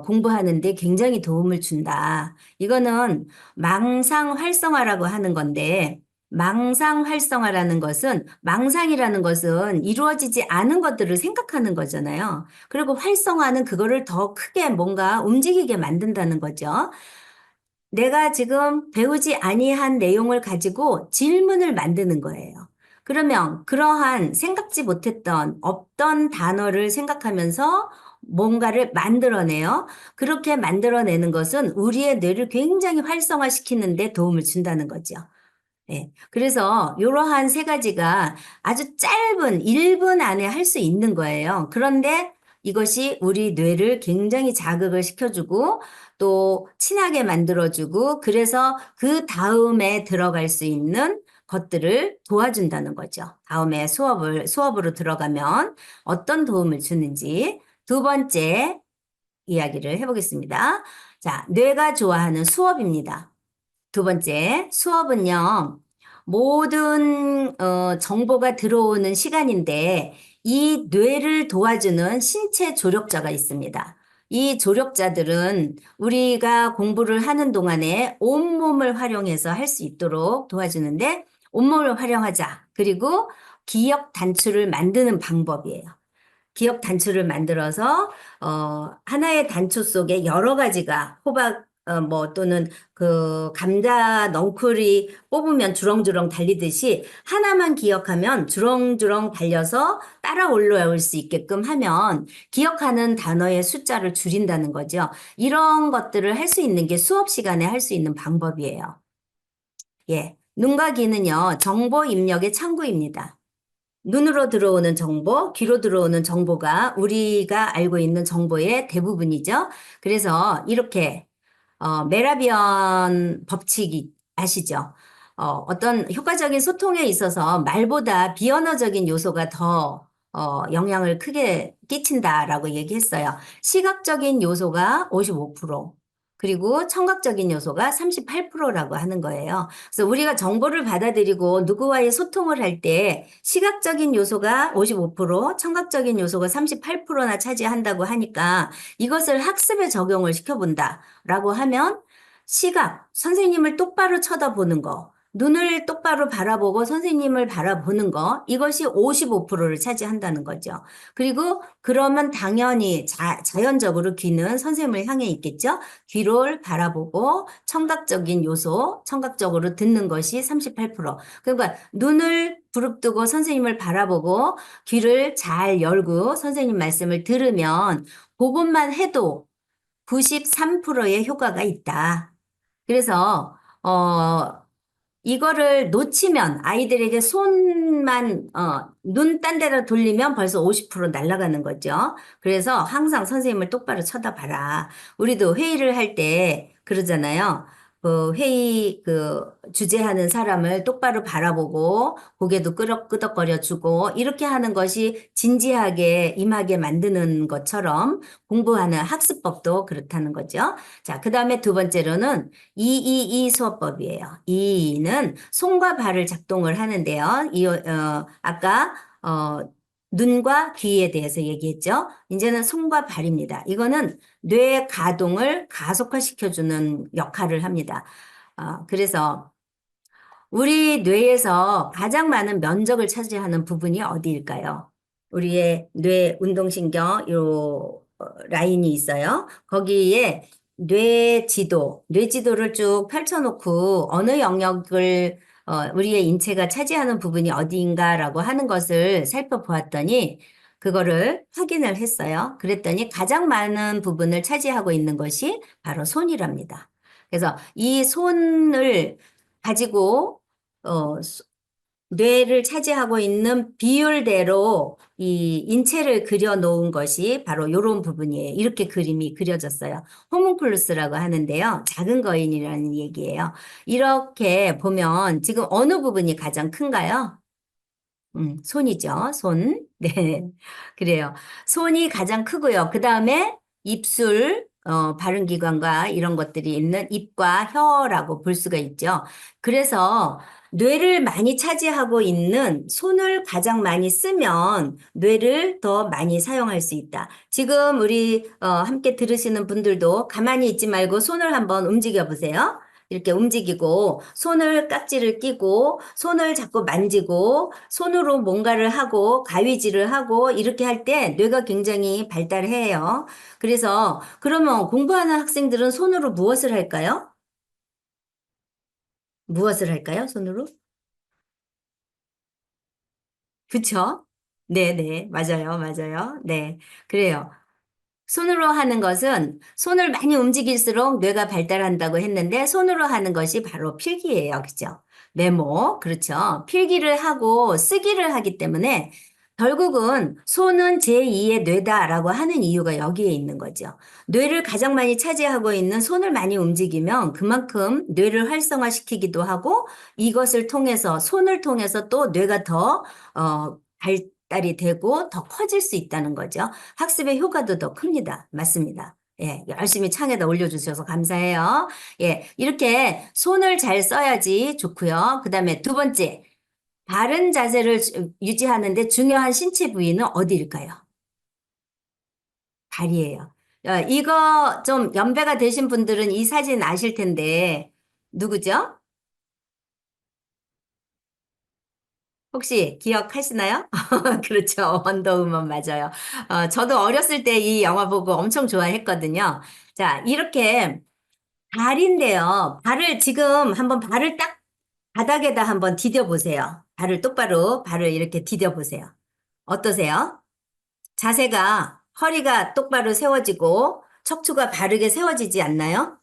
공부하는데 굉장히 도움을 준다. 이거는 망상 활성화라고 하는 건데 망상 활성화라는 것은 망상이라는 것은 이루어지지 않은 것들을 생각하는 거잖아요. 그리고 활성화는 그거를 더 크게 뭔가 움직이게 만든다는 거죠. 내가 지금 배우지 아니한 내용을 가지고 질문을 만드는 거예요. 그러면 그러한 생각지 못했던 없던 단어를 생각하면서 뭔가를 만들어내요. 그렇게 만들어내는 것은 우리의 뇌를 굉장히 활성화시키는 데 도움을 준다는 거죠. 네. 그래서 이러한 세 가지가 아주 짧은 1분 안에 할 수 있는 거예요. 그런데 이것이 우리 뇌를 굉장히 자극을 시켜주고 또 친하게 만들어주고 그래서 그 다음에 들어갈 수 있는 것들을 도와준다는 거죠. 다음에 수업으로 들어가면 어떤 도움을 주는지 두 번째 이야기를 해보겠습니다. 자, 뇌가 좋아하는 수업입니다. 두 번째, 수업은요, 모든 정보가 들어오는 시간인데, 이 뇌를 도와주는 신체 조력자가 있습니다. 이 조력자들은 우리가 공부를 하는 동안에 온몸을 활용해서 할 수 있도록 도와주는데, 온몸을 활용하자. 그리고 기억 단추를 만드는 방법이에요. 기억 단추를 만들어서 하나의 단추 속에 여러 가지가 호박 또는 감자 넝쿨이 뽑으면 주렁주렁 달리듯이 하나만 기억하면 주렁주렁 달려서 따라 올라올 수 있게끔 하면 기억하는 단어의 숫자를 줄인다는 거죠. 이런 것들을 할 수 있는 게 수업 시간에 할 수 있는 방법이에요. 예. 눈과 귀는요, 정보 입력의 창구입니다. 눈으로 들어오는 정보, 귀로 들어오는 정보가 우리가 알고 있는 정보의 대부분이죠. 그래서 이렇게 메라비언 법칙이 아시죠? 어떤 효과적인 소통에 있어서 말보다 비언어적인 요소가 더 영향을 크게 끼친다라고 얘기했어요. 시각적인 요소가 55%, 그리고 청각적인 요소가 38%라고 하는 거예요. 그래서 우리가 정보를 받아들이고 누구와의 소통을 할 때 시각적인 요소가 55%, 청각적인 요소가 38%나 차지한다고 하니까 이것을 학습에 적용을 시켜본다라고 하면 시각, 선생님을 똑바로 쳐다보는 거, 눈을 똑바로 바라보고 선생님을 바라보는 거, 이것이 55%를 차지한다는 거죠. 그리고 그러면 당연히 자연적으로 귀는 선생님을 향해 있겠죠. 귀를 바라보고 청각적인 요소, 청각적으로 듣는 것이 38%. 그러니까 눈을 부릅뜨고 선생님을 바라보고 귀를 잘 열고 선생님 말씀을 들으면 그것만 해도 93%의 효과가 있다. 그래서 이거를 놓치면 아이들에게 손만 눈 딴 데로 돌리면 벌써 50% 날아가는 거죠. 그래서 항상 선생님을 똑바로 쳐다봐라. 우리도 회의를 할 때 그러잖아요. 회의 주재하는 사람을 똑바로 바라보고 고개도 끄덕끄덕거려 주고 이렇게 하는 것이 진지하게 임하게 만드는 것처럼 공부하는 학습법도 그렇다는 거죠. 자, 그 다음에 두 번째로는 222 수업법이에요. 222는 손과 발을 작동을 하는데요. 아까 눈과 귀에 대해서 얘기했죠. 이제는 손과 발입니다. 이거는 뇌 가동을 가속화시켜주는 역할을 합니다. 그래서 우리 뇌에서 가장 많은 면적을 차지하는 부분이 어디일까요? 우리의 뇌 운동신경 라인이 있어요. 거기에 뇌지도를 쭉 펼쳐놓고 어느 영역을 우리의 인체가 차지하는 부분이 어디인가라고 하는 것을 살펴보았더니 그거를 확인을 했어요. 그랬더니 가장 많은 부분을 차지하고 있는 것이 바로 손이랍니다. 그래서 이 손을 가지고 뇌를 차지하고 있는 비율대로 이 인체를 그려 놓은 것이 바로 이런 부분이에요. 이렇게 그림이 그려졌어요. 호문클루스라고 하는데요. 작은 거인이라는 얘기예요. 이렇게 보면 지금 어느 부분이 가장 큰가요? 손이죠. 손. 네. 그래요. 손이 가장 크고요. 그 다음에 입술, 발음기관과 이런 것들이 있는 입과 혀라고 볼 수가 있죠. 그래서 뇌를 많이 차지하고 있는 손을 가장 많이 쓰면 뇌를 더 많이 사용할 수 있다. 지금 우리 함께 들으시는 분들도 가만히 있지 말고 손을 한번 움직여 보세요. 이렇게 움직이고 손을 깍지를 끼고 손을 자꾸 만지고 손으로 뭔가를 하고 가위질을 하고 이렇게 할 때 뇌가 굉장히 발달해요. 그래서 그러면 공부하는 학생들은 손으로 무엇을 할까요? 무엇을 할까요? 손으로? 그쵸? 네네. 맞아요. 맞아요. 네. 그래요. 손으로 하는 것은 손을 많이 움직일수록 뇌가 발달한다고 했는데 손으로 하는 것이 바로 필기예요. 그죠? 메모. 그렇죠. 필기를 하고 쓰기를 하기 때문에 결국은 손은 제2의 뇌다라고 하는 이유가 여기에 있는 거죠. 뇌를 가장 많이 차지하고 있는 손을 많이 움직이면 그만큼 뇌를 활성화시키기도 하고 이것을 통해서 손을 통해서 또 뇌가 더 발달이 되고 더 커질 수 있다는 거죠. 학습의 효과도 더 큽니다. 맞습니다. 예, 열심히 창에다 올려주셔서 감사해요. 예, 이렇게 손을 잘 써야지 좋고요. 그 다음에 두 번째, 바른 자세를 유지하는데 중요한 신체 부위는 어디일까요? 다리예요. 이거 좀 연배가 되신 분들은 이 사진 아실 텐데, 누구죠? 혹시 기억하시나요? 그렇죠. 원더우먼 맞아요. 저도 어렸을 때 이 영화 보고 엄청 좋아했거든요. 자, 이렇게 발인데요. 발을 지금 한번 발을 딱 바닥에다 한번 디뎌 보세요. 발을 똑바로 발을 이렇게 디뎌 보세요. 어떠세요? 자세가 허리가 똑바로 세워지고 척추가 바르게 세워지지 않나요?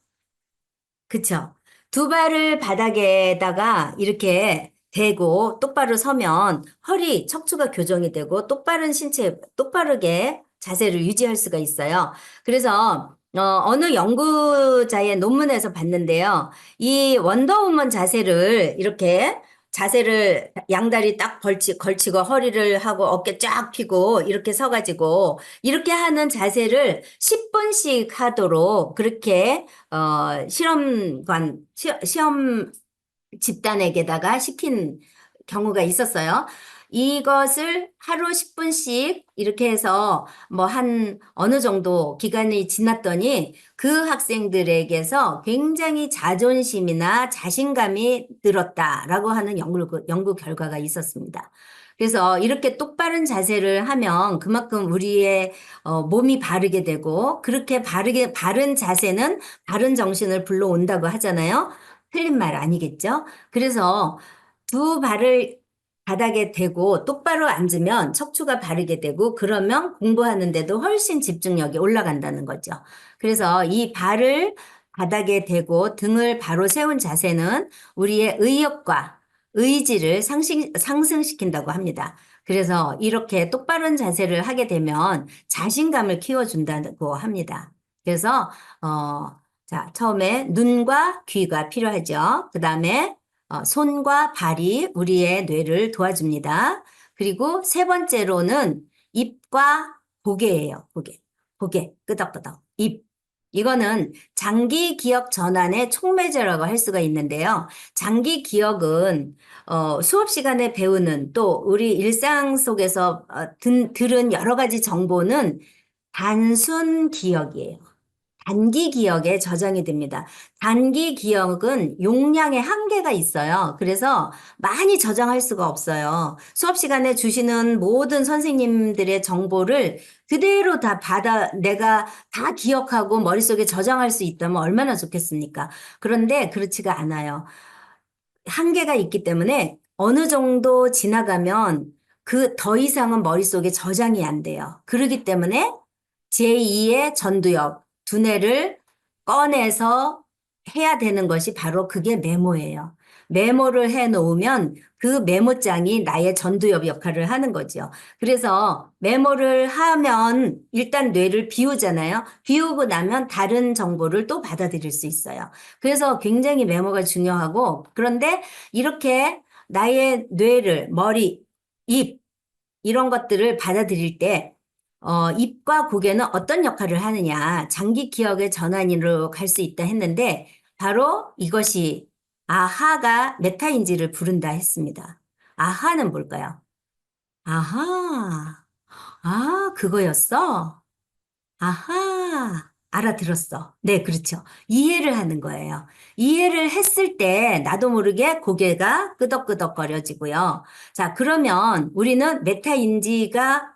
그쵸? 두 발을 바닥에다가 이렇게 대고 똑바로 서면 허리, 척추가 교정이 되고 똑바른 신체, 똑바르게 자세를 유지할 수가 있어요. 그래서 어느 연구자의 논문에서 봤는데요. 이 원더우먼 자세를 이렇게 자세를 양다리 딱 걸치고 허리를 하고 어깨 쫙 펴고 이렇게 서가지고 이렇게 하는 자세를 10분씩 하도록 그렇게 시험 집단에게다가 시킨 경우가 있었어요. 이것을 하루 10분씩 이렇게 해서 뭐 한 어느 정도 기간이 지났더니 그 학생들에게서 굉장히 자존심이나 자신감이 늘었다라고 하는 연구 결과가 있었습니다. 그래서 이렇게 똑바른 자세를 하면 그만큼 우리의 몸이 바르게 되고 그렇게 바른 자세는 바른 정신을 불러온다고 하잖아요. 틀린 말 아니겠죠? 그래서 두 발을 바닥에 대고 똑바로 앉으면 척추가 바르게 되고 그러면 공부하는데도 훨씬 집중력이 올라간다는 거죠. 그래서 이 발을 바닥에 대고 등을 바로 세운 자세는 우리의 의욕과 의지를 상승시킨다고 합니다. 그래서 이렇게 똑바른 자세를 하게 되면 자신감을 키워준다고 합니다. 그래서 자, 처음에 눈과 귀가 필요하죠. 그 다음에 손과 발이 우리의 뇌를 도와줍니다. 그리고 세 번째로는 입과 고개예요. 고개, 끄덕끄덕. 입. 이거는 장기 기억 전환의 촉매제라고 할 수가 있는데요. 장기 기억은 수업 시간에 배우는 또 우리 일상 속에서 들은 여러 가지 정보는 단순 기억이에요. 단기 기억에 저장이 됩니다. 단기 기억은 용량의 한계가 있어요. 그래서 많이 저장할 수가 없어요. 수업 시간에 주시는 모든 선생님들의 정보를 그대로 다 내가 다 기억하고 머릿속에 저장할 수 있다면 얼마나 좋겠습니까? 그런데 그렇지가 않아요. 한계가 있기 때문에 어느 정도 지나가면 그 더 이상은 머릿속에 저장이 안 돼요. 그렇기 때문에 제2의 전두엽, 두뇌를 꺼내서 해야 되는 것이 바로 그게 메모예요. 메모를 해 놓으면 그 메모장이 나의 전두엽 역할을 하는 거죠. 그래서 메모를 하면 일단 뇌를 비우잖아요. 비우고 나면 다른 정보를 또 받아들일 수 있어요. 그래서 굉장히 메모가 중요하고, 그런데 이렇게 나의 뇌를, 머리, 입, 이런 것들을 받아들일 때, 입과 고개는 어떤 역할을 하느냐, 장기 기억의 전환으로 갈 수 있다 했는데, 바로 이것이 아하가 메타인지를 부른다 했습니다. 아하는 뭘까요? 아하, 그거였어? 아하, 알아들었어. 네, 그렇죠. 이해를 하는 거예요. 이해를 했을 때 나도 모르게 고개가 끄덕끄덕거려지고요. 자, 그러면 우리는 메타인지가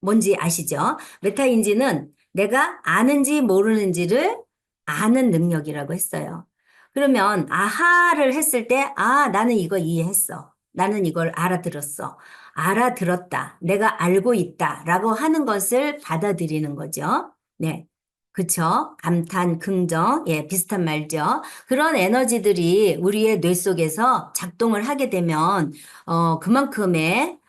뭔지 아시죠? 메타인지는 내가 아는지 모르는지를 아는 능력이라고 했어요. 그러면 아하를 했을 때, 나는 이거 이해했어. 나는 이걸 알아들었어. 알아들었다. 내가 알고 있다. 라고 하는 것을 받아들이는 거죠. 네. 그쵸? 감탄, 긍정. 예, 비슷한 말죠. 그런 에너지들이 우리의 뇌 속에서 작동을 하게 되면, 그만큼의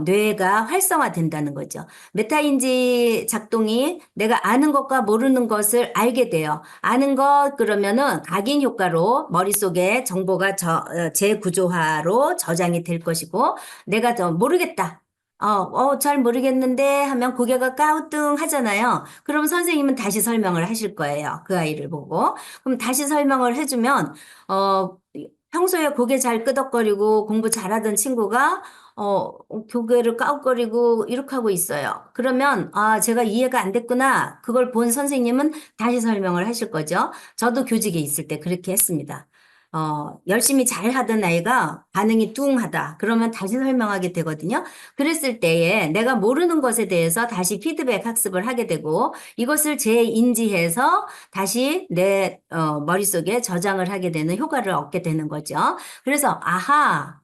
뇌가 활성화된다는 거죠. 메타인지 작동이 내가 아는 것과 모르는 것을 알게 돼요. 아는 것 그러면은 각인 효과로 머릿속에 정보가 재구조화로 저장이 될 것이고, 내가 모르겠다. 잘 모르겠는데 하면 고개가 까우뚱 하잖아요. 그럼 선생님은 다시 설명을 하실 거예요. 그 아이를 보고. 그럼 다시 설명을 해주면, 평소에 고개 잘 끄덕거리고 공부 잘하던 친구가 고개를 까웃거리고 이렇게 하고 있어요. 그러면, 제가 이해가 안 됐구나. 그걸 본 선생님은 다시 설명을 하실 거죠. 저도 교직에 있을 때 그렇게 했습니다. 열심히 잘 하던 아이가 반응이 뚱하다. 그러면 다시 설명하게 되거든요. 그랬을 때에 내가 모르는 것에 대해서 다시 피드백 학습을 하게 되고 이것을 재인지해서 다시 내 머릿속에 저장을 하게 되는 효과를 얻게 되는 거죠. 그래서 아하.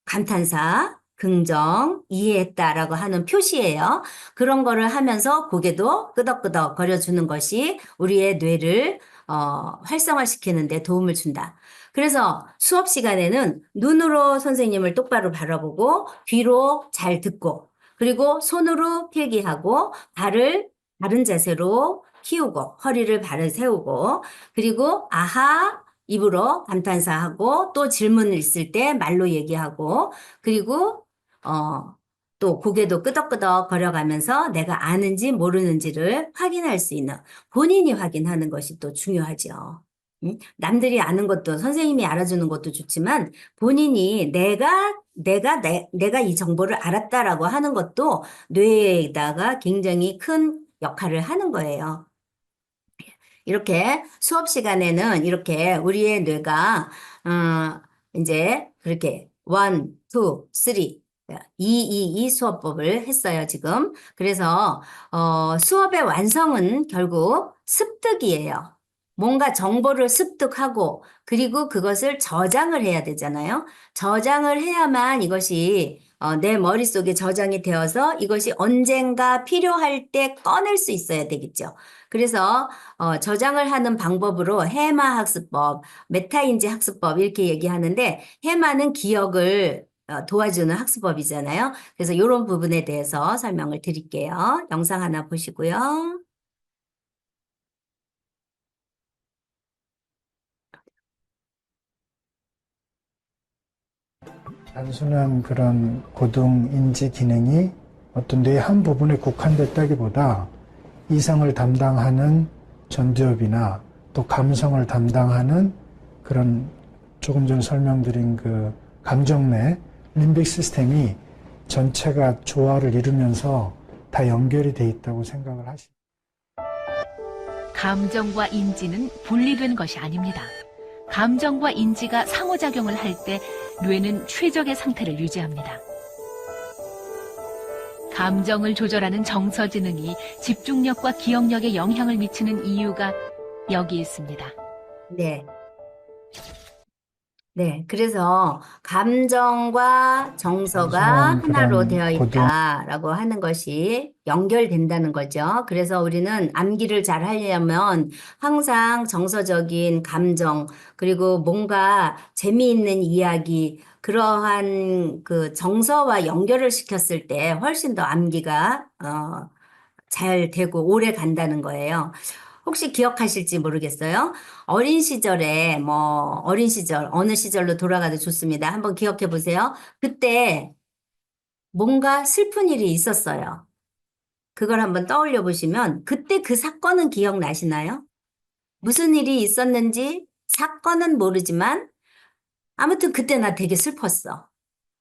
감탄사, 긍정, 이해했다라고 하는 표시예요. 그런 거를 하면서 고개도 끄덕끄덕 거려주는 것이 우리의 뇌를 활성화시키는 데 도움을 준다. 그래서 수업 시간에는 눈으로 선생님을 똑바로 바라보고 귀로 잘 듣고 그리고 손으로 필기하고 발을 바른 자세로 키우고 허리를 바로 세우고 그리고 아하 입으로 감탄사하고 또 질문을 있을 때 말로 얘기하고 그리고 또 고개도 끄덕끄덕 거려가면서 내가 아는지 모르는지를 확인할 수 있는 본인이 확인하는 것이 또 중요하죠. 남들이 아는 것도 선생님이 알아주는 것도 좋지만 본인이 내가 이 정보를 알았다라고 하는 것도 뇌에다가 굉장히 큰 역할을 하는 거예요. 이렇게 수업 시간에는 이렇게 우리의 뇌가 이제 그렇게 1, 2, 3, 2 수업법을 했어요, 지금. 그래서 수업의 완성은 결국 습득이에요. 뭔가 정보를 습득하고 그리고 그것을 저장을 해야 되잖아요. 저장을 해야만 이것이 내 머릿속에 저장이 되어서 이것이 언젠가 필요할 때 꺼낼 수 있어야 되겠죠. 그래서 저장을 하는 방법으로 해마 학습법, 메타인지 학습법 이렇게 얘기하는데 해마는 기억을 도와주는 학습법이잖아요. 그래서 이런 부분에 대해서 설명을 드릴게요. 영상 하나 보시고요. 단순한 그런 고등 인지 기능이 어떤 뇌의 한 부분에 국한됐다기보다 이성을 담당하는 전두엽이나 또 감성을 담당하는 그런 조금 전 설명드린 그 감정내 림빅 시스템이 전체가 조화를 이루면서 다 연결이 돼 있다고 생각을 하시죠. 감정과 인지는 분리된 것이 아닙니다. 감정과 인지가 상호작용을 할 때 뇌는 최적의 상태를 유지합니다. 감정을 조절하는 정서지능이 집중력과 기억력에 영향을 미치는 이유가 여기 있습니다. 네. 네, 그래서 감정과 정서가 사소한 하나로 그런 되어 고등 있다라고 하는 것이 연결된다는 거죠. 그래서 우리는 암기를 잘 하려면 항상 정서적인 감정, 그리고 뭔가 재미있는 이야기, 그러한 그 정서와 연결을 시켰을 때 훨씬 더 암기가 잘 되고 오래 간다는 거예요. 혹시 기억하실지 모르겠어요. 어린 시절에 어린 시절 어느 시절로 돌아가도 좋습니다. 한번 기억해 보세요. 그때 뭔가 슬픈 일이 있었어요. 그걸 한번 떠올려 보시면 그때 그 사건은 기억나시나요? 무슨 일이 있었는지 사건은 모르지만 아무튼 그때 나 되게 슬펐어.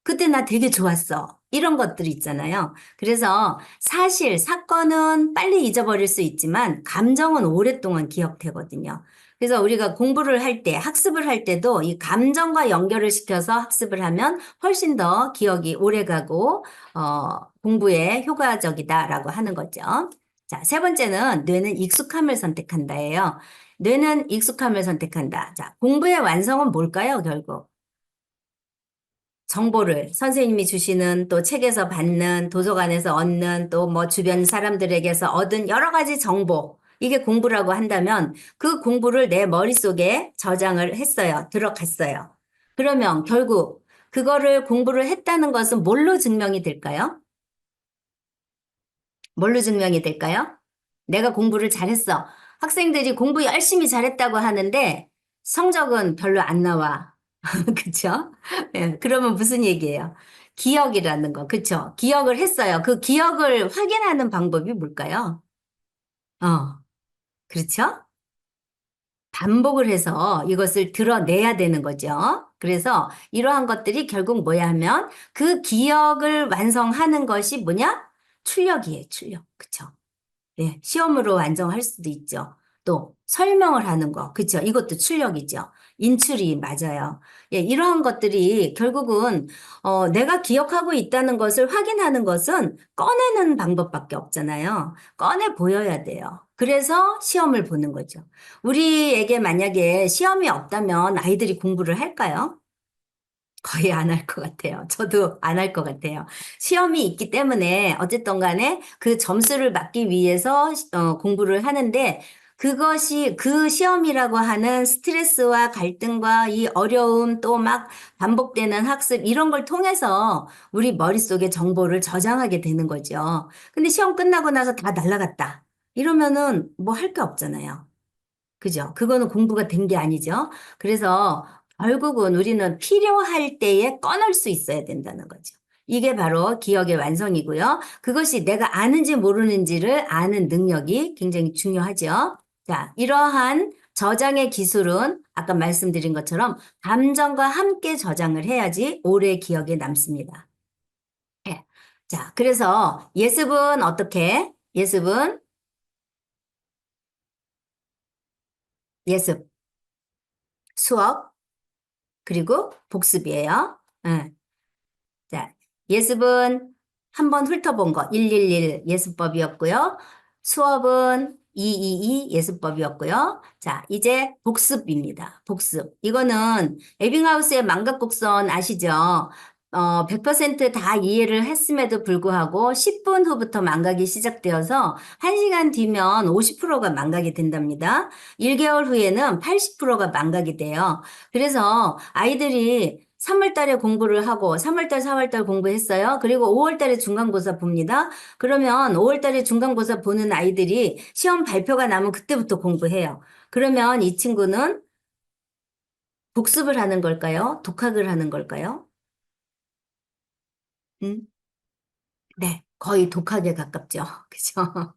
그때 나 되게 좋았어. 이런 것들이 있잖아요. 그래서 사실 사건은 빨리 잊어버릴 수 있지만 감정은 오랫동안 기억되거든요. 그래서 우리가 공부를 할 때, 학습을 할 때도 이 감정과 연결을 시켜서 학습을 하면 훨씬 더 기억이 오래 가고, 공부에 효과적이다라고 하는 거죠. 자, 세 번째는 뇌는 익숙함을 선택한다예요. 뇌는 익숙함을 선택한다. 자, 공부의 완성은 뭘까요, 결국? 정보를 선생님이 주시는 또 책에서 받는 도서관에서 얻는 또 뭐 주변 사람들에게서 얻은 여러 가지 정보. 이게 공부라고 한다면 그 공부를 내 머릿속에 저장을 했어요. 들어갔어요. 그러면 결국 그거를 공부를 했다는 것은 뭘로 증명이 될까요? 뭘로 증명이 될까요? 내가 공부를 잘했어. 학생들이 공부 열심히 잘했다고 하는데 성적은 별로 안 나와. 그쵸? 예, 그러면 무슨 얘기예요? 기억이라는 거, 그쵸? 기억을 했어요. 그 기억을 확인하는 방법이 뭘까요? 어, 그렇죠? 반복을 해서 이것을 드러내야 되는 거죠. 그래서 이러한 것들이 결국 뭐야 하면 그 기억을 완성하는 것이 뭐냐? 출력이에요, 출력. 그쵸? 예, 시험으로 완성할 수도 있죠. 또 설명을 하는 거, 그쵸? 이것도 출력이죠. 인출이 맞아요. 예, 이러한 것들이 결국은 내가 기억하고 있다는 것을 확인하는 것은 꺼내는 방법밖에 없잖아요. 꺼내 보여야 돼요. 그래서 시험을 보는 거죠. 우리에게 만약에 시험이 없다면 아이들이 공부를 할까요? 거의 안 할 것 같아요. 저도 안 할 것 같아요. 시험이 있기 때문에 어쨌든 간에 그 점수를 받기 위해서 공부를 하는데 그것이 그 시험이라고 하는 스트레스와 갈등과 이 어려움 또 막 반복되는 학습 이런 걸 통해서 우리 머릿속에 정보를 저장하게 되는 거죠. 근데 시험 끝나고 나서 다 날라갔다. 이러면은 뭐 할 게 없잖아요. 그죠? 그거는 공부가 된 게 아니죠. 그래서 결국은 우리는 필요할 때에 꺼낼 수 있어야 된다는 거죠. 이게 바로 기억의 완성이고요. 그것이 내가 아는지 모르는지를 아는 능력이 굉장히 중요하죠. 자, 이러한 저장의 기술은 아까 말씀드린 것처럼 감정과 함께 저장을 해야지 오래 기억에 남습니다. 예. 자, 그래서 예습은 어떻게? 예습은 예습, 수업, 그리고 복습이에요. 예. 자, 예습은 한번 훑어본 거 111 예습법이었고요. 수업은 222 예습법이었고요. 자, 이제 복습입니다. 복습. 이거는 에빙하우스의 망각곡선 아시죠? 100%다 이해를 했음에도 불구하고 10분 후부터 망각이 시작되어서 1시간 뒤면 50%가 망각이 된답니다. 1개월 후에는 80%가 망각이 돼요. 그래서 아이들이 3월 달에 공부를 하고 3월 달, 4월 달 공부했어요. 그리고 5월 달에 중간고사 봅니다. 그러면 5월 달에 중간고사 보는 아이들이 시험 발표가 나면 그때부터 공부해요. 그러면 이 친구는 복습을 하는 걸까요? 독학을 하는 걸까요? 음? 네, 거의 독학에 가깝죠. 그죠?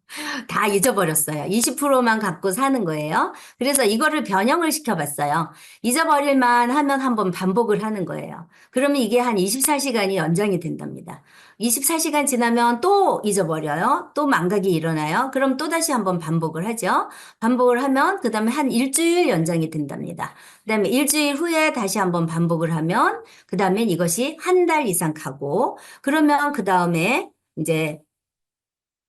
다 잊어버렸어요. 20%만 갖고 사는 거예요. 그래서 이거를 변형을 시켜봤어요. 잊어버릴만 하면 한번 반복을 하는 거예요. 그러면 이게 한 24시간이 연장이 된답니다. 24시간 지나면 또 잊어버려요. 또 망각이 일어나요. 그럼 또다시 한번 반복을 하죠. 반복을 하면 그 다음에 한 일주일 연장이 된답니다. 그 다음에 일주일 후에 다시 한번 반복을 하면 그 다음엔 이것이 한 달 이상 가고 그러면 그 다음에 이제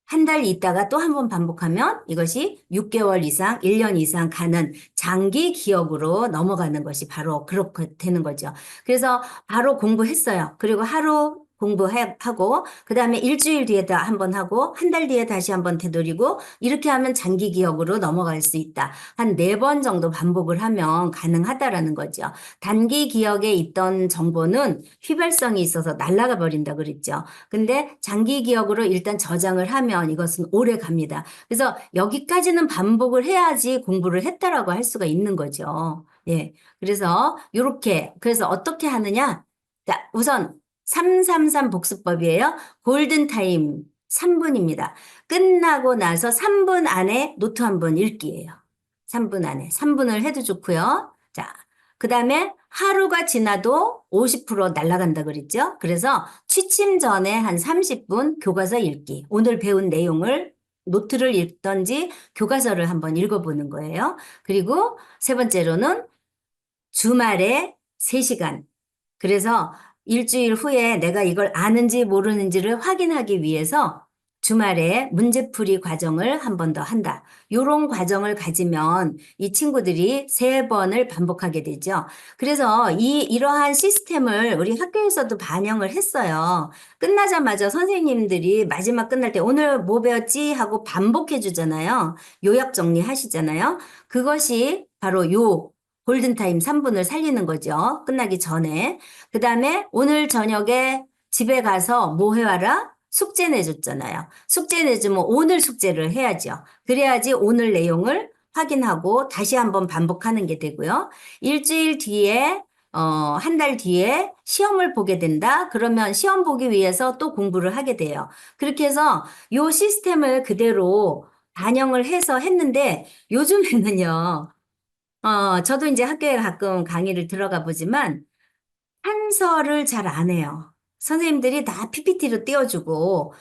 한 달 있다가 또 한 번 반복하면 이것이 6개월 이상, 1년 이상 가는 장기 기억으로 넘어가는 것이 바로 그렇게 되는 거죠. 그래서 바로 공부했어요. 그리고 하루 공부하고, 그 다음에 일주일 뒤에 한 번 하고, 한 달 뒤에 다시 한 번 되돌리고, 이렇게 하면 장기 기억으로 넘어갈 수 있다. 한 4번 정도 반복을 하면 가능하다라는 거죠. 단기 기억에 있던 정보는 휘발성이 있어서 날아가 버린다 그랬죠. 근데 장기 기억으로 일단 저장을 하면 이것은 오래 갑니다. 그래서 여기까지는 반복을 해야지 공부를 했다라고 할 수가 있는 거죠. 예. 그래서 그래서 어떻게 하느냐? 자, 우선 333 복습법이에요. 골든타임 3분입니다. 끝나고 나서 3분 안에 노트 한 번 읽기예요. 3분 안에. 3분을 해도 좋고요. 자, 그 다음에 하루가 지나도 50% 날아간다 그랬죠? 그래서 취침 전에 한 30분 교과서 읽기. 오늘 배운 내용을 노트를 읽던지 교과서를 한번 읽어보는 거예요. 그리고 세 번째로는 주말에 3시간. 그래서 일주일 후에 내가 이걸 아는지 모르는지를 확인하기 위해서 주말에 문제풀이 과정을 한 번 더 한다. 이런 과정을 가지면 이 친구들이 3번을 반복하게 되죠. 그래서 이러한 시스템을 우리 학교에서도 반영을 했어요. 끝나자마자 선생님들이 마지막 끝날 때 오늘 뭐 배웠지? 하고 반복해 주잖아요. 요약 정리하시잖아요. 그것이 바로 요 골든타임 3분을 살리는 거죠. 끝나기 전에. 그 다음에 오늘 저녁에 집에 가서 뭐 해와라? 숙제 내줬잖아요. 숙제 내주면 오늘 숙제를 해야죠. 그래야지 오늘 내용을 확인하고 다시 한번 반복하는 게 되고요. 일주일 뒤에, 한 달 뒤에 시험을 보게 된다? 그러면 시험 보기 위해서 또 공부를 하게 돼요. 그렇게 해서 요 시스템을 그대로 반영을 해서 했는데 요즘에는요, 저도 이제 학교에 가끔 강의를 들어가 보지만 한서를 잘 안 해요. 선생님들이 다 PPT로 띄워주고,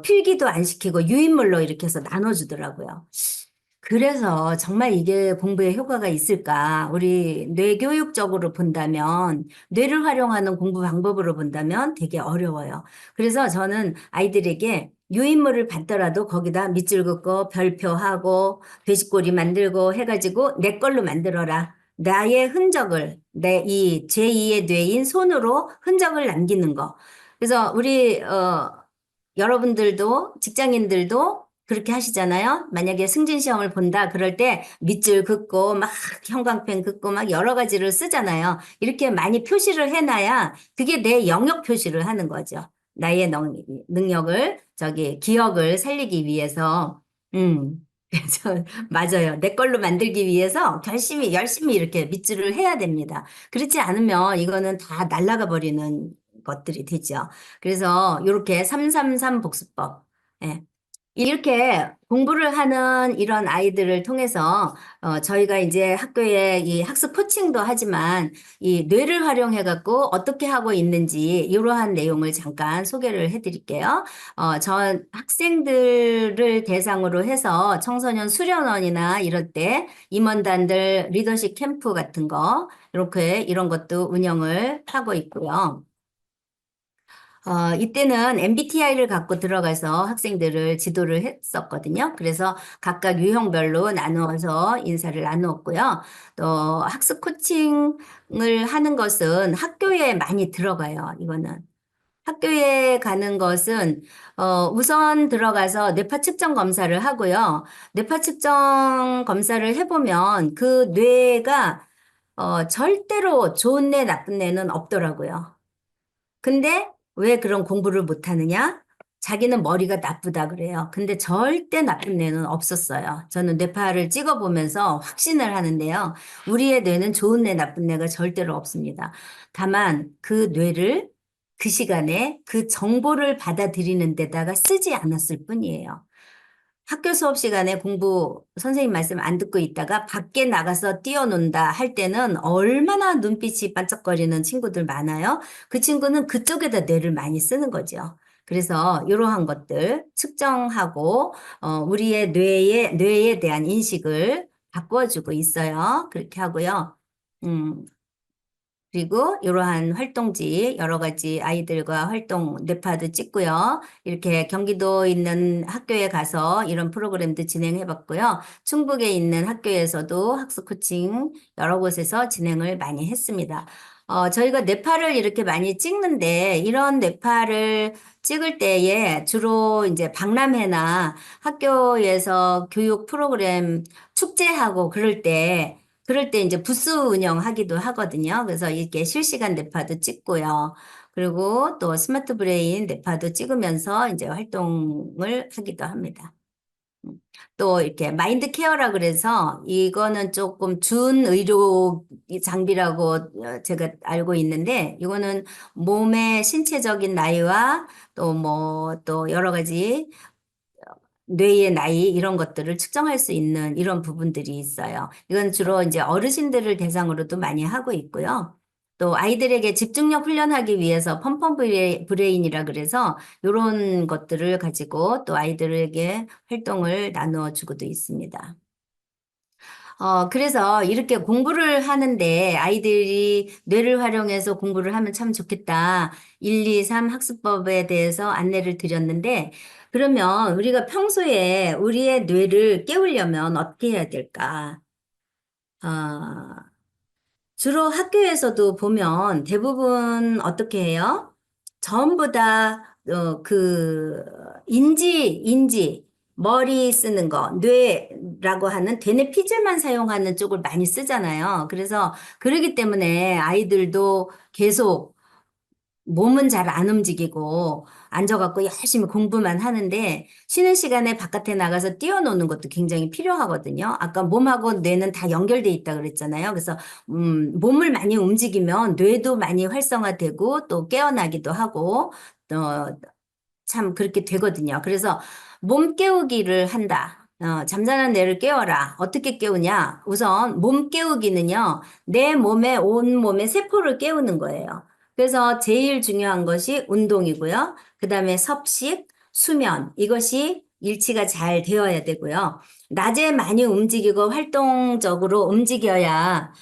필기도 안 시키고 유인물로 이렇게 해서 나눠주더라고요. 그래서 정말 이게 공부에 효과가 있을까? 우리 뇌교육적으로 본다면, 뇌를 활용하는 공부 방법으로 본다면 되게 어려워요. 그래서 저는 아이들에게 유인물을 받더라도 거기다 밑줄 긋고 별표하고 돼지꼬리 만들고 해가지고 내 걸로 만들어라. 나의 흔적을, 제2의 뇌인 손으로 흔적을 남기는 거. 그래서 여러분들도, 직장인들도 그렇게 하시잖아요. 만약에 승진 시험을 본다 그럴 때 밑줄 긋고 막 형광펜 긋고 막 여러 가지를 쓰잖아요. 이렇게 많이 표시를 해놔야 그게 내 영역 표시를 하는 거죠. 나의 능력을 기억을 살리기 위해서 그래서 맞아요. 내 걸로 만들기 위해서 열심히 이렇게 밑줄을 해야 됩니다. 그렇지 않으면 이거는 다 날아가 버리는 것들이 되죠. 그래서 이렇게 333 복습법. 예. 이렇게 공부를 하는 이런 아이들을 통해서 저희가 이제 학교에 이 학습 코칭도 하지만 이 뇌를 활용해 갖고 어떻게 하고 있는지 이러한 내용을 잠깐 소개를 해 드릴게요. 전 학생들을 대상으로 해서 청소년 수련원이나 이럴 때 임원단들 리더십 캠프 같은 거 이렇게 이런 것도 운영을 하고 있고요. 이때는 MBTI를 갖고 들어가서 학생들을 지도를 했었거든요. 그래서 각각 유형별로 나누어서 인사를 나누었고요. 또 학습 코칭을 하는 것은 학교에 많이 들어가요. 이거는. 학교에 가는 것은 우선 들어가서 뇌파 측정 검사를 하고요. 뇌파 측정 검사를 해보면 그 뇌가 절대로 좋은 뇌, 나쁜 뇌는 없더라고요. 근데 왜 그런 공부를 못하느냐? 자기는 머리가 나쁘다 그래요. 근데 절대 나쁜 뇌는 없었어요. 저는 뇌파를 찍어보면서 확신을 하는데요. 우리의 뇌는 좋은 뇌, 나쁜 뇌가 절대로 없습니다. 다만 그 뇌를 그 시간에 그 정보를 받아들이는 데다가 쓰지 않았을 뿐이에요. 학교 수업 시간에 선생님 말씀 안 듣고 있다가 밖에 나가서 뛰어논다 할 때는 얼마나 눈빛이 반짝거리는 친구들 많아요. 그 친구는 그쪽에다 뇌를 많이 쓰는 거죠. 그래서 이러한 것들 측정하고 우리의 뇌에 대한 인식을 바꿔주고 있어요. 그렇게 하고요. 그리고 이러한 활동지 여러 가지 아이들과 활동 뇌파도 찍고요. 이렇게 경기도에 있는 학교에 가서 이런 프로그램도 진행해 봤고요. 충북에 있는 학교에서도 학습 코칭 여러 곳에서 진행을 많이 했습니다. 저희가 뇌파를 이렇게 많이 찍는데 이런 뇌파를 찍을 때에 주로 이제 박람회나 학교에서 교육 프로그램 축제하고 그럴 때 이제 부스 운영하기도 하거든요. 그래서 이렇게 실시간 뇌파도 찍고요. 그리고 또 스마트 브레인 뇌파도 찍으면서 이제 활동을 하기도 합니다. 또 이렇게 마인드 케어라 그래서 이거는 조금 준의료 장비라고 제가 알고 있는데 이거는 몸의 신체적인 나이와 또 여러 가지 뇌의 나이 이런 것들을 측정할 수 있는 이런 부분들이 있어요. 이건 주로 이제 어르신들을 대상으로도 많이 하고 있고요. 또 아이들에게 집중력 훈련하기 위해서 펌펌 브레인이라 그래서 이런 것들을 가지고 또 아이들에게 활동을 나누어 주고도 있습니다. 그래서 이렇게 공부를 하는데 아이들이 뇌를 활용해서 공부를 하면 참 좋겠다. 1, 2, 3 학습법에 대해서 안내를 드렸는데, 그러면 우리가 평소에 우리의 뇌를 깨우려면 어떻게 해야 될까? 어, 주로 학교에서도 보면 대부분 어떻게 해요? 전부 다, 머리 쓰는 거, 뇌라고 하는 되뇌 피질만 사용하는 쪽을 많이 쓰잖아요. 그래서 그러기 때문에 아이들도 계속 몸은 잘 안 움직이고 앉아갖고 열심히 공부만 하는데 쉬는 시간에 바깥에 나가서 뛰어노는 것도 굉장히 필요하거든요. 아까 몸하고 뇌는 다 연결돼 있다 그랬잖아요. 그래서 몸을 많이 움직이면 뇌도 많이 활성화되고 또 깨어나기도 하고 참 그렇게 되거든요. 그래서 몸 깨우기를 한다. 잠자는 뇌를 깨워라. 어떻게 깨우냐? 우선 몸 깨우기는요, 내 몸에, 온 몸의 세포를 깨우는 거예요. 그래서 제일 중요한 것이 운동이고요. 그 다음에 섭식, 수면, 이것이 일치가 잘 되어야 되고요. 낮에 많이 움직이고 활동적으로 움직여야,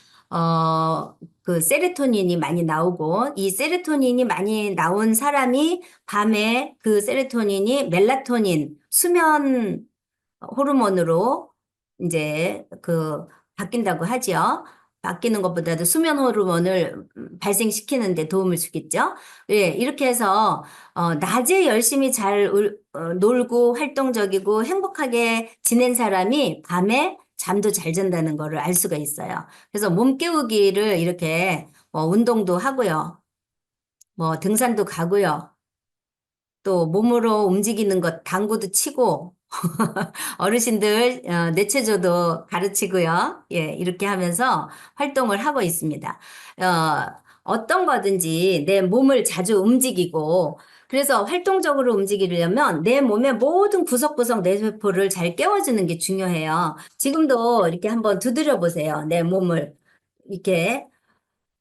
그 세로토닌이 많이 나오고, 이 세로토닌이 많이 나온 사람이 밤에 그 세로토닌이 멜라토닌, 수면 호르몬으로 이제 바뀐다고 하죠. 바뀌는 것보다도 수면 호르몬을 발생시키는 데 도움을 주겠죠. 예, 이렇게 해서 낮에 열심히 잘 놀고 활동적이고 행복하게 지낸 사람이 밤에 잠도 잘 잔다는 거를 알 수가 있어요. 그래서 몸 깨우기를 이렇게 운동도 하고요. 뭐 등산도 가고요. 또 몸으로 움직이는 것 당구도 치고 어르신들 뇌체조도 가르치고요. 예, 이렇게 하면서 활동을 하고 있습니다. 어떤 거든지 내 몸을 자주 움직이고 그래서 활동적으로 움직이려면 내 몸의 모든 구석구석 뇌세포를 잘 깨워주는 게 중요해요. 지금도 이렇게 한번 두드려 보세요. 내 몸을 이렇게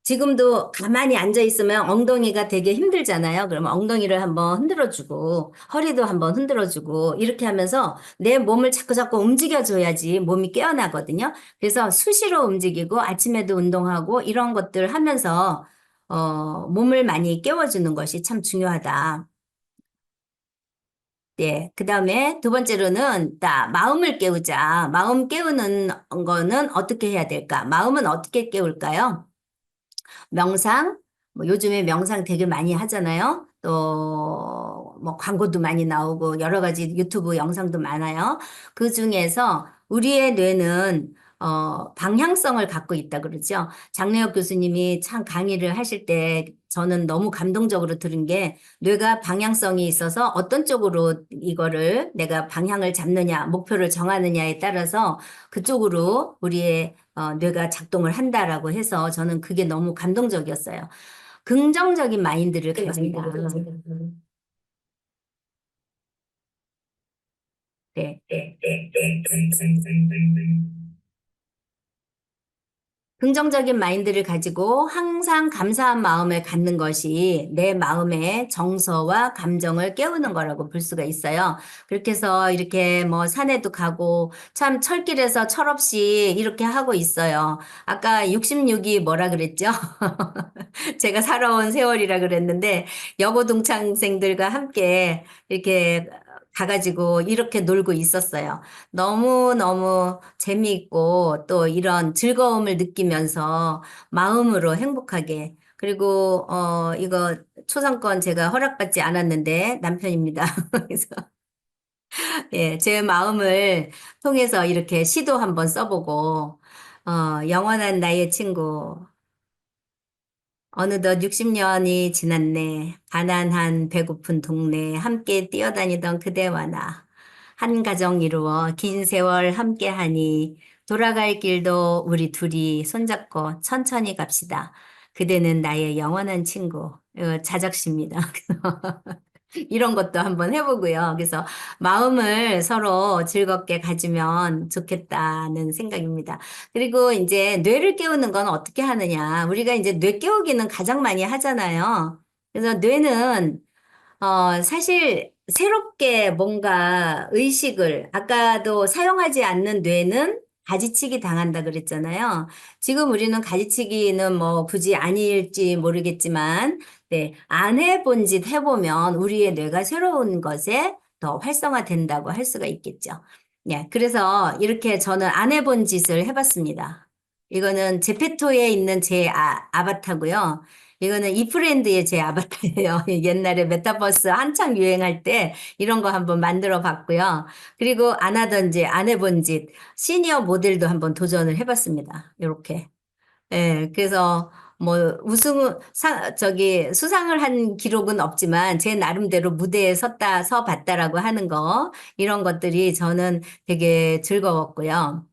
지금도 가만히 앉아 있으면 엉덩이가 되게 힘들잖아요. 그러면 엉덩이를 한번 흔들어주고, 허리도 한번 흔들어주고, 이렇게 하면서 내 몸을 자꾸자꾸 움직여줘야지 몸이 깨어나거든요. 그래서 수시로 움직이고, 아침에도 운동하고, 이런 것들 하면서, 몸을 많이 깨워주는 것이 참 중요하다. 네. 그 다음에 두 번째로는, 마음을 깨우자. 마음 깨우는 거는 어떻게 해야 될까? 마음은 어떻게 깨울까요? 명상, 뭐 요즘에 명상 되게 많이 하잖아요. 또 뭐 광고도 많이 나오고 여러 가지 유튜브 영상도 많아요. 그 중에서 우리의 뇌는 방향성을 갖고 있다 그러죠. 장래혁 교수님이 참 강의를 하실 때 저는 너무 감동적으로 들은 게 뇌가 방향성이 있어서 어떤 쪽으로 이거를 내가 방향을 잡느냐, 목표를 정하느냐에 따라서 그쪽으로 우리의 뇌가 작동을 한다라고 해서 저는 그게 너무 감동적이었어요. 긍정적인 마인드를 가진다. 네. 긍정적인 마인드를 가지고 항상 감사한 마음을 갖는 것이 내 마음의 정서와 감정을 깨우는 거라고 볼 수가 있어요. 그렇게 해서 이렇게 뭐 산에도 가고 참 철길에서 철없이 이렇게 하고 있어요. 아까 66이 뭐라 그랬죠? 제가 살아온 세월이라 그랬는데 여고 동창생들과 함께 이렇게 가가지고 이렇게 놀고 있었어요. 너무너무 재미있고 또 이런 즐거움을 느끼면서 마음으로 행복하게. 그리고, 이거 초상권 제가 허락받지 않았는데 남편입니다. 그래서, 예, 제 마음을 통해서 이렇게 시도 한번 써보고, 영원한 나의 친구. 어느덧 60년이 지났네. 가난한 배고픈 동네 함께 뛰어다니던 그대와 나. 한 가정 이루어 긴 세월 함께하니 돌아갈 길도 우리 둘이 손잡고 천천히 갑시다. 그대는 나의 영원한 친구. 이거 자작시입니다. 이런 것도 한번 해보고요. 그래서 마음을 서로 즐겁게 가지면 좋겠다는 생각입니다. 그리고 이제 뇌를 깨우는 건 어떻게 하느냐. 우리가 이제 뇌 깨우기는 가장 많이 하잖아요. 그래서 뇌는 사실 새롭게 뭔가 의식을, 아까도 사용하지 않는 뇌는 가지치기 당한다 그랬잖아요. 지금 우리는 가지치기는 뭐 굳이 아닐지 모르겠지만, 네, 안 해본 짓 해보면 우리의 뇌가 새로운 것에 더 활성화된다고 할 수가 있겠죠. 네, 그래서 이렇게 저는 안 해본 짓을 해봤습니다. 이거는 제페토에 있는 제 아바타고요. 이거는 이프렌드의 제 아바타예요. 옛날에 메타버스 한창 유행할 때 이런 거 한번 만들어 봤고요. 그리고 안 하던 짓, 안 해본 짓, 시니어 모델도 한번 도전을 해봤습니다. 이렇게. 예, 그래서 뭐 수상을 한 기록은 없지만 제 나름대로 무대에 서 봤다라고 하는 거, 이런 것들이 저는 되게 즐거웠고요.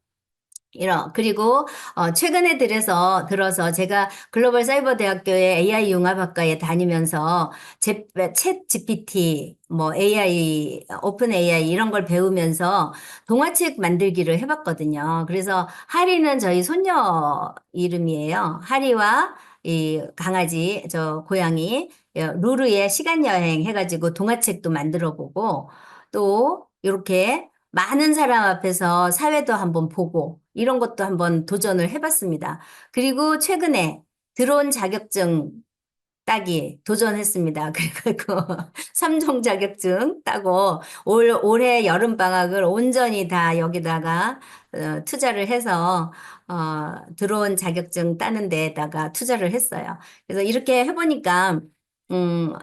그리고, 최근에 들어서 제가 글로벌 사이버 대학교의 AI 융합학과에 다니면서 챗 GPT, 뭐 AI, 오픈 AI 이런 걸 배우면서 동화책 만들기를 해봤거든요. 그래서 하리는 저희 손녀 이름이에요. 하리와 이 강아지, 고양이, 루루의 시간 여행 해가지고 동화책도 만들어 보고 또 이렇게 많은 사람 앞에서 사회도 한번 보고 이런 것도 한번 도전을 해봤습니다. 그리고 최근에 드론 자격증 따기 도전했습니다. 그리고 3종 자격증 따고 올해 여름방학을 온전히 다 여기다가 투자를 해서 드론 자격증 따는 데에다가 투자를 했어요. 그래서 이렇게 해보니까 음,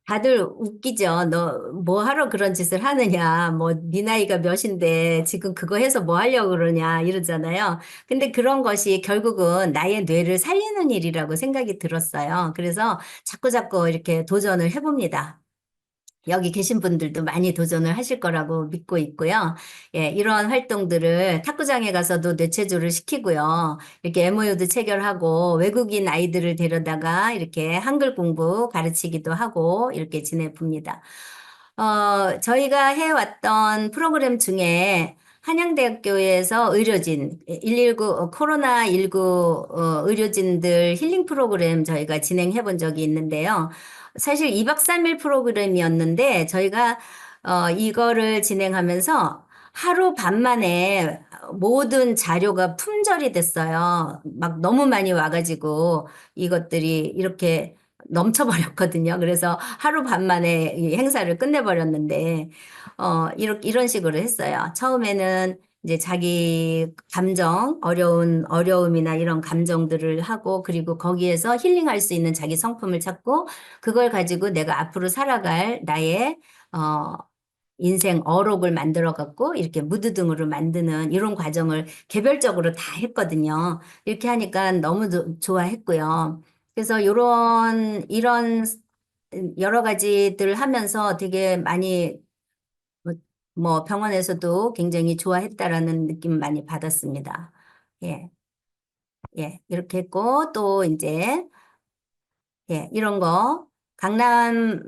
다들 웃기죠. 너 뭐 하러 그런 짓을 하느냐. 뭐 네 나이가 몇인데 지금 그거 해서 뭐 하려고 그러냐 이러잖아요. 근데 그런 것이 결국은 나의 뇌를 살리는 일이라고 생각이 들었어요. 그래서 자꾸자꾸 이렇게 도전을 해봅니다. 여기 계신 분들도 많이 도전을 하실 거라고 믿고 있고요. 예, 이러한 활동들을 탁구장에 가서도 뇌체조를 시키고요. 이렇게 MOU도 체결하고 외국인 아이들을 데려다가 이렇게 한글 공부 가르치기도 하고 이렇게 지내봅니다. 저희가 해왔던 프로그램 중에 한양대학교에서 의료진, 119, 코로나19 의료진들 힐링 프로그램 저희가 진행해 본 적이 있는데요. 사실 2박 3일 프로그램이었는데 저희가 이거를 진행하면서 하루 반 만에 모든 자료가 품절이 됐어요. 막 너무 많이 와가지고 이것들이 이렇게 넘쳐버렸거든요. 그래서 하루 반 만에 이 행사를 끝내버렸는데, 이런 식으로 했어요. 처음에는 이제 자기 감정, 어려움이나 이런 감정들을 하고, 그리고 거기에서 힐링할 수 있는 자기 성품을 찾고, 그걸 가지고 내가 앞으로 살아갈 나의, 어, 인생 어록을 만들어 갖고 이렇게 무드등으로 만드는 이런 과정을 개별적으로 다 했거든요. 이렇게 하니까 너무 좋아했고요. 그래서 이런 여러 가지들 하면서 되게 많이 뭐 병원에서도 굉장히 좋아했다라는 느낌 많이 받았습니다. 예, 예, 이렇게 했고 또 이제 예, 이런 거 강남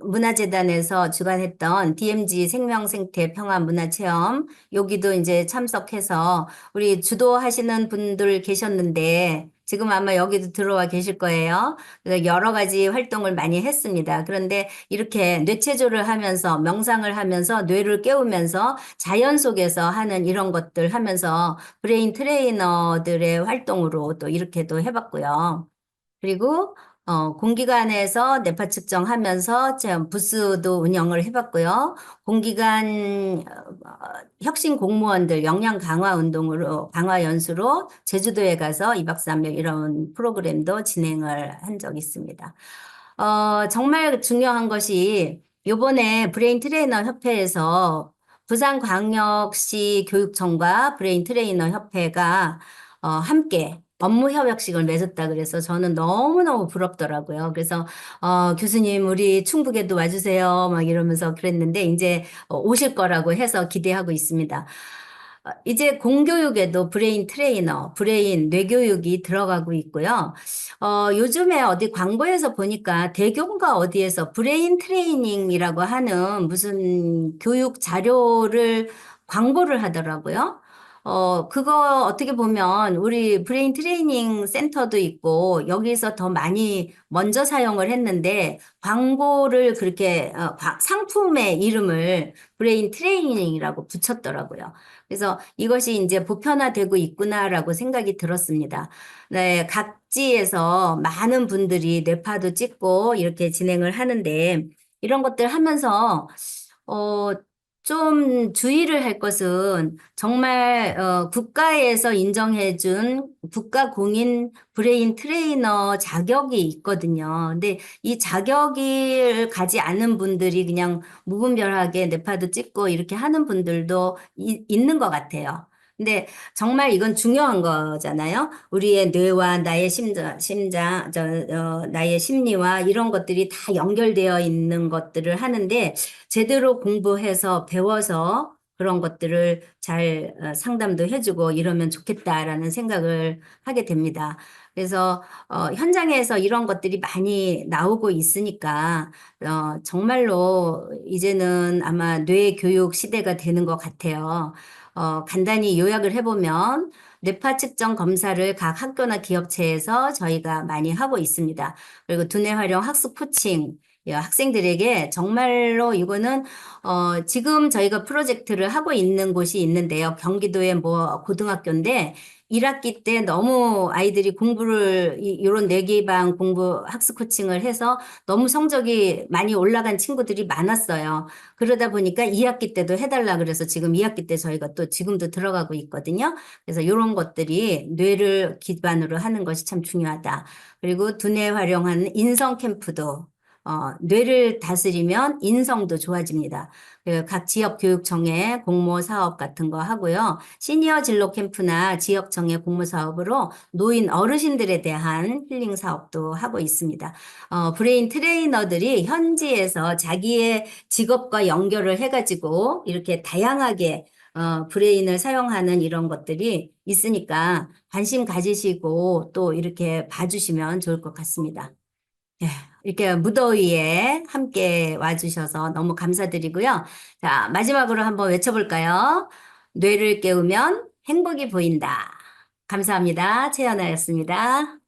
문화재단에서 주관했던 DMZ 생명생태 평화 문화체험 여기도 이제 참석해서 우리 주도하시는 분들 계셨는데 지금 아마 여기도 들어와 계실 거예요. 그래서 여러 가지 활동을 많이 했습니다. 그런데 이렇게 뇌체조를 하면서 명상을 하면서 뇌를 깨우면서 자연 속에서 하는 이런 것들 하면서 브레인 트레이너들의 활동으로 또 이렇게도 해봤고요. 그리고 공기관에서 뇌파 측정하면서 부스도 운영을 해봤고요. 공기관 혁신 공무원들 역량 강화 운동으로 강화 연수로 제주도에 가서 2박 3일 이런 프로그램도 진행을 한 적이 있습니다. 정말 중요한 것이 요번에 브레인 트레이너 협회에서 부산광역시 교육청과 브레인 트레이너 협회가 함께 업무 협약식을 맺었다 그래서 저는 너무너무 부럽더라고요. 그래서 교수님 우리 충북에도 와주세요 막 이러면서 그랬는데 이제 오실 거라고 해서 기대하고 있습니다. 이제 공교육에도 브레인 트레이너, 브레인 뇌교육이 들어가고 있고요. 요즘에 어디 광고에서 보니까 대교가 어디에서 브레인 트레이닝이라고 하는 무슨 교육 자료를 광고를 하더라고요. 그거 어떻게 보면 우리 브레인 트레이닝 센터도 있고 여기서 더 많이 먼저 사용을 했는데 광고를 그렇게 상품의 이름을 브레인 트레이닝이라고 붙였더라고요. 그래서 이것이 이제 보편화되고 있구나라고 생각이 들었습니다. 네, 각지에서 많은 분들이 뇌파도 찍고 이렇게 진행을 하는데 이런 것들 하면서 어, 좀 주의를 할 것은 정말 국가에서 인정해준 국가 공인 브레인 트레이너 자격이 있거든요. 근데 이 자격을 가지 않은 분들이 그냥 무분별하게 뇌파도 찍고 이렇게 하는 분들도 있는 것 같아요. 근데 정말 이건 중요한 거잖아요. 우리의 뇌와 나의 나의 심리와 이런 것들이 다 연결되어 있는 것들을 하는데 제대로 공부해서 배워서 그런 것들을 잘 상담도 해주고 이러면 좋겠다라는 생각을 하게 됩니다. 그래서 현장에서 이런 것들이 많이 나오고 있으니까 정말로 이제는 아마 뇌 교육 시대가 되는 것 같아요. 간단히 요약을 해보면 뇌파 측정 검사를 각 학교나 기업체에서 저희가 많이 하고 있습니다. 그리고 두뇌 활용 학습 코칭 학생들에게 정말로 이거는 지금 저희가 프로젝트를 하고 있는 곳이 있는데요. 경기도의 뭐 고등학교인데 1학기 때 너무 아이들이 공부를 이런 뇌기반 공부 학습 코칭을 해서 너무 성적이 많이 올라간 친구들이 많았어요. 그러다 보니까 2학기 때도 해달라 그래서 지금 2학기 때 저희가 또 지금도 들어가고 있거든요. 그래서 이런 것들이 뇌를 기반으로 하는 것이 참 중요하다. 그리고 두뇌 활용하는 인성 캠프도 뇌를 다스리면 인성도 좋아집니다. 각 지역교육청의 공모 사업 같은 거 하고요. 시니어 진로 캠프나 지역청의 공모 사업으로 노인 어르신들에 대한 힐링 사업도 하고 있습니다. 브레인 트레이너들이 현지에서 자기의 직업과 연결을 해가지고 이렇게 다양하게 브레인을 사용하는 이런 것들이 있으니까 관심 가지시고 또 이렇게 봐주시면 좋을 것 같습니다. 예, 이렇게 무더위에 함께 와주셔서 너무 감사드리고요. 자, 마지막으로 한번 외쳐볼까요? 뇌를 깨우면 행복이 보인다. 감사합니다. 최연아였습니다.